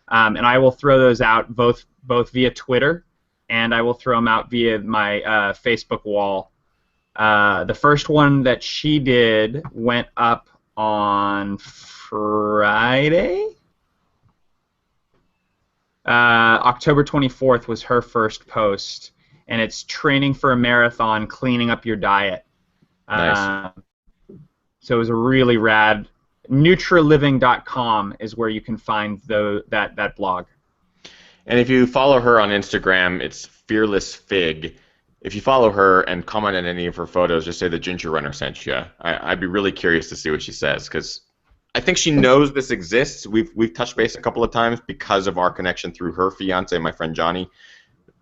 And I will throw those out both via Twitter, and I will throw them out via my Facebook wall. The first one that she did went up on Friday. October 24th was her first post, and it's training for a marathon, cleaning up your diet. Nice. So it was a really rad NutraLiving.com is where you can find that blog. And if you follow her on Instagram, it's Fearless Fig. If you follow her and comment on any of her photos, just say the Ginger Runner sent you. I'd be really curious to see what she says, because I think she knows this exists. We've touched base a couple of times because of our connection through her fiance, my friend Johnny.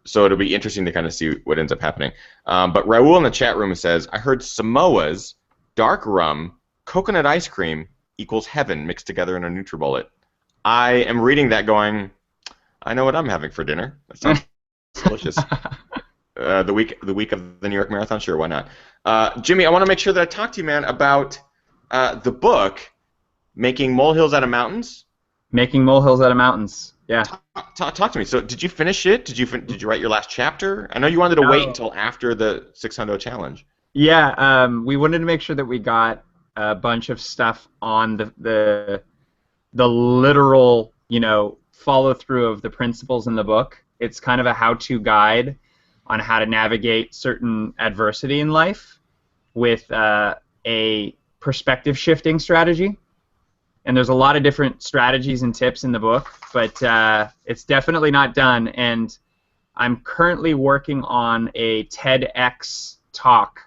So it'll be interesting to kind of see what ends up happening. But Raul in the chat room says, I heard Samoa's dark rum, coconut ice cream equals heaven mixed together in a NutriBullet. I am reading that going, I know what I'm having for dinner. That sounds delicious. The week of the New York Marathon, sure, why not? Jimmy, I want to make sure that I talk to you, man, about the book, Making Molehills Out of Mountains. Making Molehills Out of Mountains, yeah. Talk to me. So, did you finish it? Did you write your last chapter? I know you wanted to wait until after the 600 challenge. Yeah, we wanted to make sure that we got a bunch of stuff on the literal, follow through of the principles in the book. It's kind of a how-to guide on how to navigate certain adversity in life with a perspective shifting strategy. And there's a lot of different strategies and tips in the book, but it's definitely not done. And I'm currently working on a TEDx talk,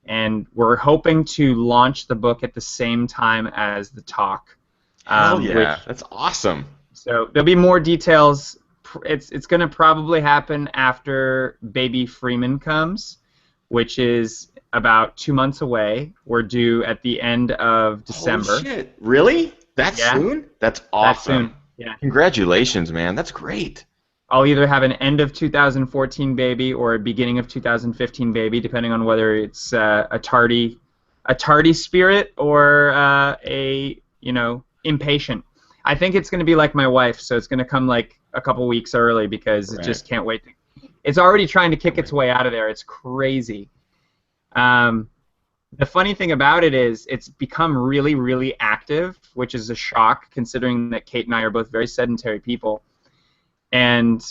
and we're hoping to launch the book at the same time as the talk. Hell yeah, that's awesome. So there'll be more details. It's going to probably happen after baby Freeman comes, which is about 2 months away. We're due at the end of December. Holy shit. Really? That soon? That's awesome. That soon. Yeah. Congratulations, man. That's great. I'll either have an end of 2014 baby or a beginning of 2015 baby, depending on whether it's a tardy spirit or impatient. I think it's going to be like my wife, so it's going to come like a couple weeks early because it just can't wait. It's already trying to kick its way out of there. It's crazy. The funny thing about it is it's become really, really active, which is a shock considering that Kate and I are both very sedentary people. And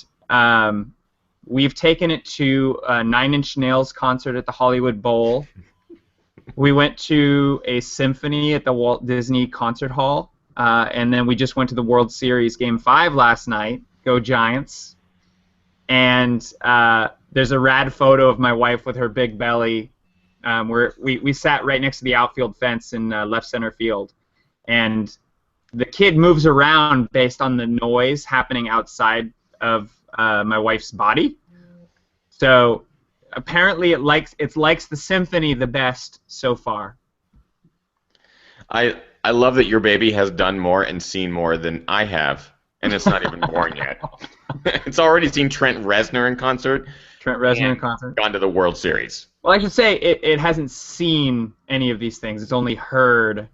we've taken it to a Nine Inch Nails concert at the Hollywood Bowl. We went to a symphony at the Walt Disney Concert Hall. And then we just went to the World Series Game 5 last night. Go Giants. And there's a rad photo of my wife with her big belly. We sat right next to the outfield fence in left center field. And the kid moves around based on the noise happening outside of my wife's body. So apparently it likes the symphony the best so far. I love that your baby has done more and seen more than I have, and it's not even born yet. It's already seen Trent Reznor in concert. Gone to the World Series. Well, I should say it hasn't seen any of these things. It's only heard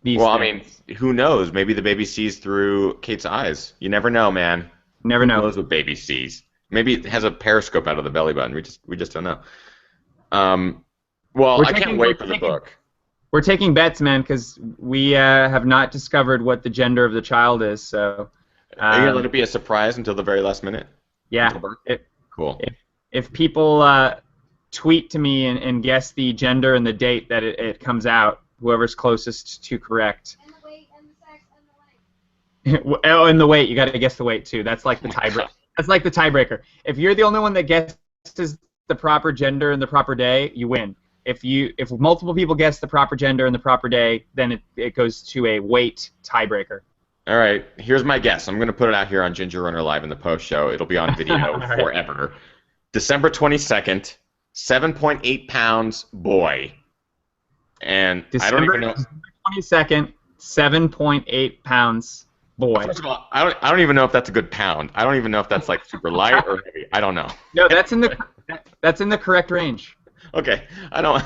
these things. Well, I mean, who knows? Maybe the baby sees through Kate's eyes. You never know, man. Never know. Who knows what baby sees? Maybe it has a periscope out of the belly button. We just don't know. Well, I can't wait for the book. We're taking bets, man, because we have not discovered what the gender of the child is. So, are you gonna let it be a surprise until the very last minute? Yeah. Cool. If people tweet to me and guess the gender and the date that it comes out, whoever's closest to correct. And the weight and the sex and the weight. Oh, and the weight. You got to guess the weight too. That's like the tiebreaker. That's like the tiebreaker. If you're the only one that guesses the proper gender and the proper day, you win. If multiple people guess the proper gender and the proper day, then it goes to a weight tiebreaker. All right, here's my guess. I'm going to put it out here on Ginger Runner Live in the post show. It'll be on video forever. December 22nd, 7.8 pounds, boy. And I don't even know. December 22nd, 7.8 pounds, boy. First of all, I don't even know if that's a good pound. I don't even know if that's like super light or heavy. I don't know. No, that's in the correct range. Okay, I don't.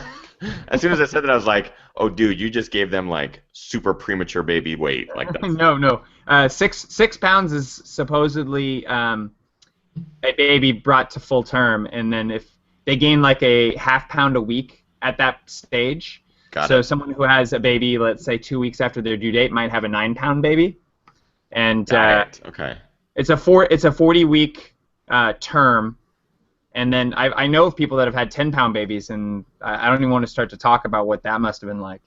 As soon as I said that, I was like, "Oh, dude, you just gave them like super premature baby weight." Like that. No. 6 pounds is supposedly a baby brought to full term, and then if they gain like a half pound a week at that stage, so someone who has a baby, let's say 2 weeks after their due date, might have a 9-pound baby, and okay, it's a 40-week term. And then I know of people that have had 10-pound babies, and I don't even want to start to talk about what that must have been like.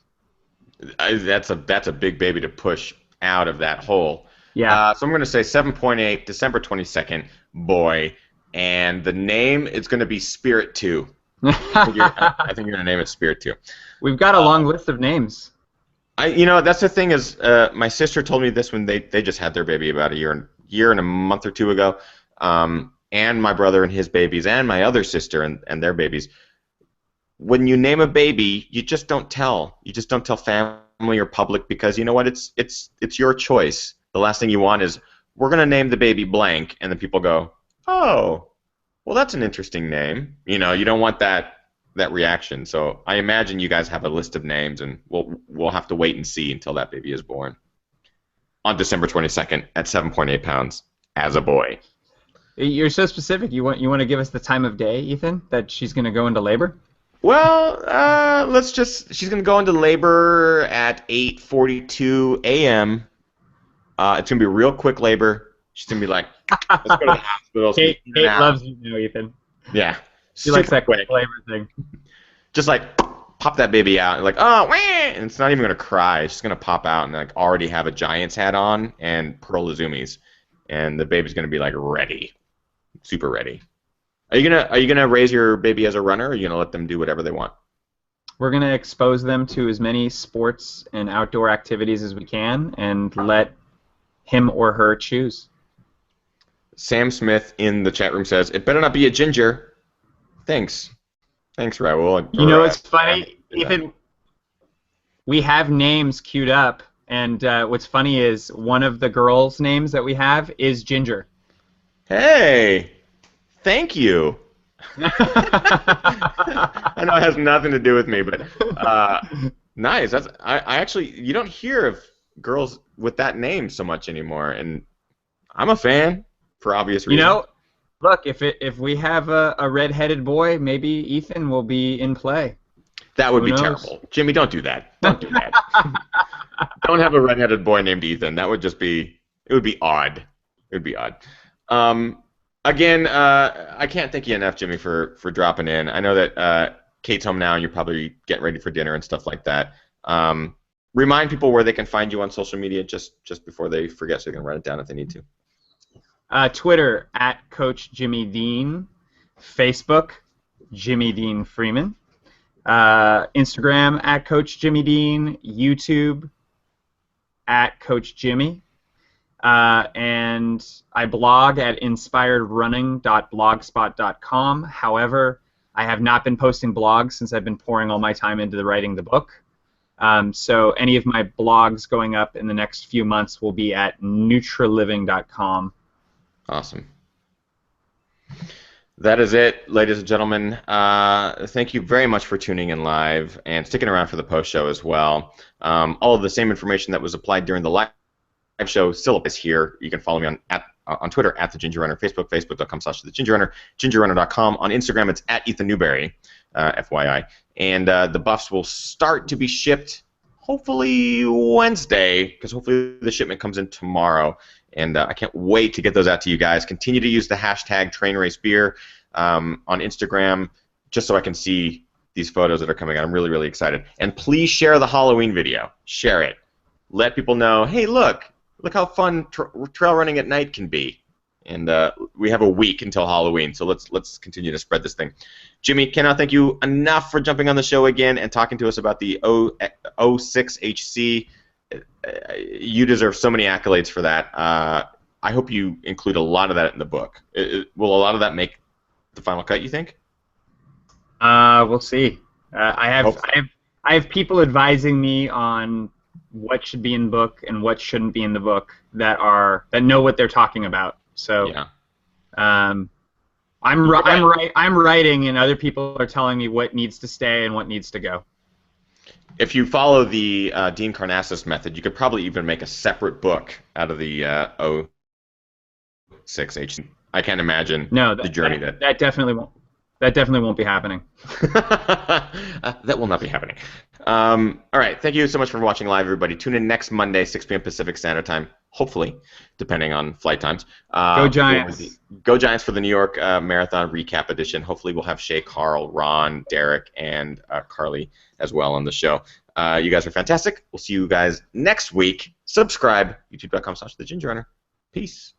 That's a big baby to push out of that hole. Yeah. So I'm going to say 7.8, December 22nd, boy, and the name is going to be Spirit 2. I think you're going to name it Spirit 2. We've got a long list of names. That's the thing is, my sister told me this when they just had their baby about a year and a month or two ago, and my brother and his babies, and my other sister and their babies. When you name a baby, you just don't tell. You just don't tell family or public because you know what? It's your choice. The last thing you want is we're gonna name the baby blank, and then people go, oh, well that's an interesting name. You don't want that reaction. So I imagine you guys have a list of names, and we'll have to wait and see until that baby is born on December 22nd at 7.8 pounds as a boy. You're so specific. You want to give us the time of day, Ethan, that she's going to go into labor? Well, she's going to go into labor at 8:42 a.m. It's going to be a real quick labor. She's going to be like, let's go to the hospital. Kate loves you now, Ethan. Yeah. She likes that quick labor thing. Just like pop that baby out and like, oh, wah! And it's not even going to cry. It's just going to pop out and like already have a Giants hat on and pearl Izumis. And the baby's going to be like ready. Super ready. Are you gonna raise your baby as a runner, or are you gonna let them do whatever they want? We're gonna expose them to as many sports and outdoor activities as we can, and let him or her choose. Sam Smith in the chat room says, "It better not be a ginger." Thanks, Raul. You know what's funny, Ethan? We have names queued up, and what's funny is one of the girls' names that we have is Ginger. Hey. Thank you. I know it has nothing to do with me, but nice. I actually, you don't hear of girls with that name so much anymore, and I'm a fan for obvious reasons. Look, if we have a red-headed boy, maybe Ethan will be in play. That would be terrible. Jimmy, don't do that. Don't do that. Don't have a red-headed boy named Ethan. That would just be, it would be odd. It would be odd. Again, I can't thank you enough, Jimmy, for dropping in. I know that Kate's home now, and you're probably getting ready for dinner and stuff like that. Remind people where they can find you on social media just before they forget, so they can write it down if they need to. Twitter at Coach Jimmy Dean, Facebook Jimmy Dean Freeman, Instagram at Coach Jimmy Dean, YouTube at Coach Jimmy. And I blog at inspiredrunning.blogspot.com. However, I have not been posting blogs since I've been pouring all my time into writing the book. So any of my blogs going up in the next few months will be at nutraliving.com. Awesome. That is it, ladies and gentlemen. Thank you very much for tuning in live and sticking around for the post show as well. All of the same information that was applied during the live show still is here. You can follow me on Twitter at the Ginger Runner, facebook.com/thegingerrunner, gingerrunner.com. On Instagram, it's at Ethan Newberry, FYI. And the buffs will start to be shipped hopefully Wednesday, because hopefully the shipment comes in tomorrow. And I can't wait to get those out to you guys. Continue to use the hashtag TrainRaceBeer on Instagram just so I can see these photos that are coming out. I'm really, really excited. And please share the Halloween video. Share it. Let people know, hey, look how fun trail running at night can be. And we have a week until Halloween, so let's continue to spread this thing. Jimmy, cannot thank you enough for jumping on the show again and talking to us about the 06HC. You deserve so many accolades for that. I hope you include a lot of that in the book. Will a lot of that make the final cut, you think? We'll see. I have people advising me on what should be in the book and what shouldn't be in the book that know what they're talking about. So yeah. I'm writing, and other people are telling me what needs to stay and what needs to go. If you follow the Dean Karnassus method, you could probably even make a separate book out of the 06H. I can't imagine the journey that definitely won't. That definitely won't be happening. That will not be happening. All right. Thank you so much for watching live, everybody. Tune in next Monday, 6 p.m. Pacific Standard Time, hopefully, depending on flight times. Go Giants. Go Giants for the New York Marathon Recap Edition. Hopefully we'll have Shay, Carl, Ron, Derek, and Carly as well on the show. You guys are fantastic. We'll see you guys next week. Subscribe, youtube.com/thegingerrunner. Peace.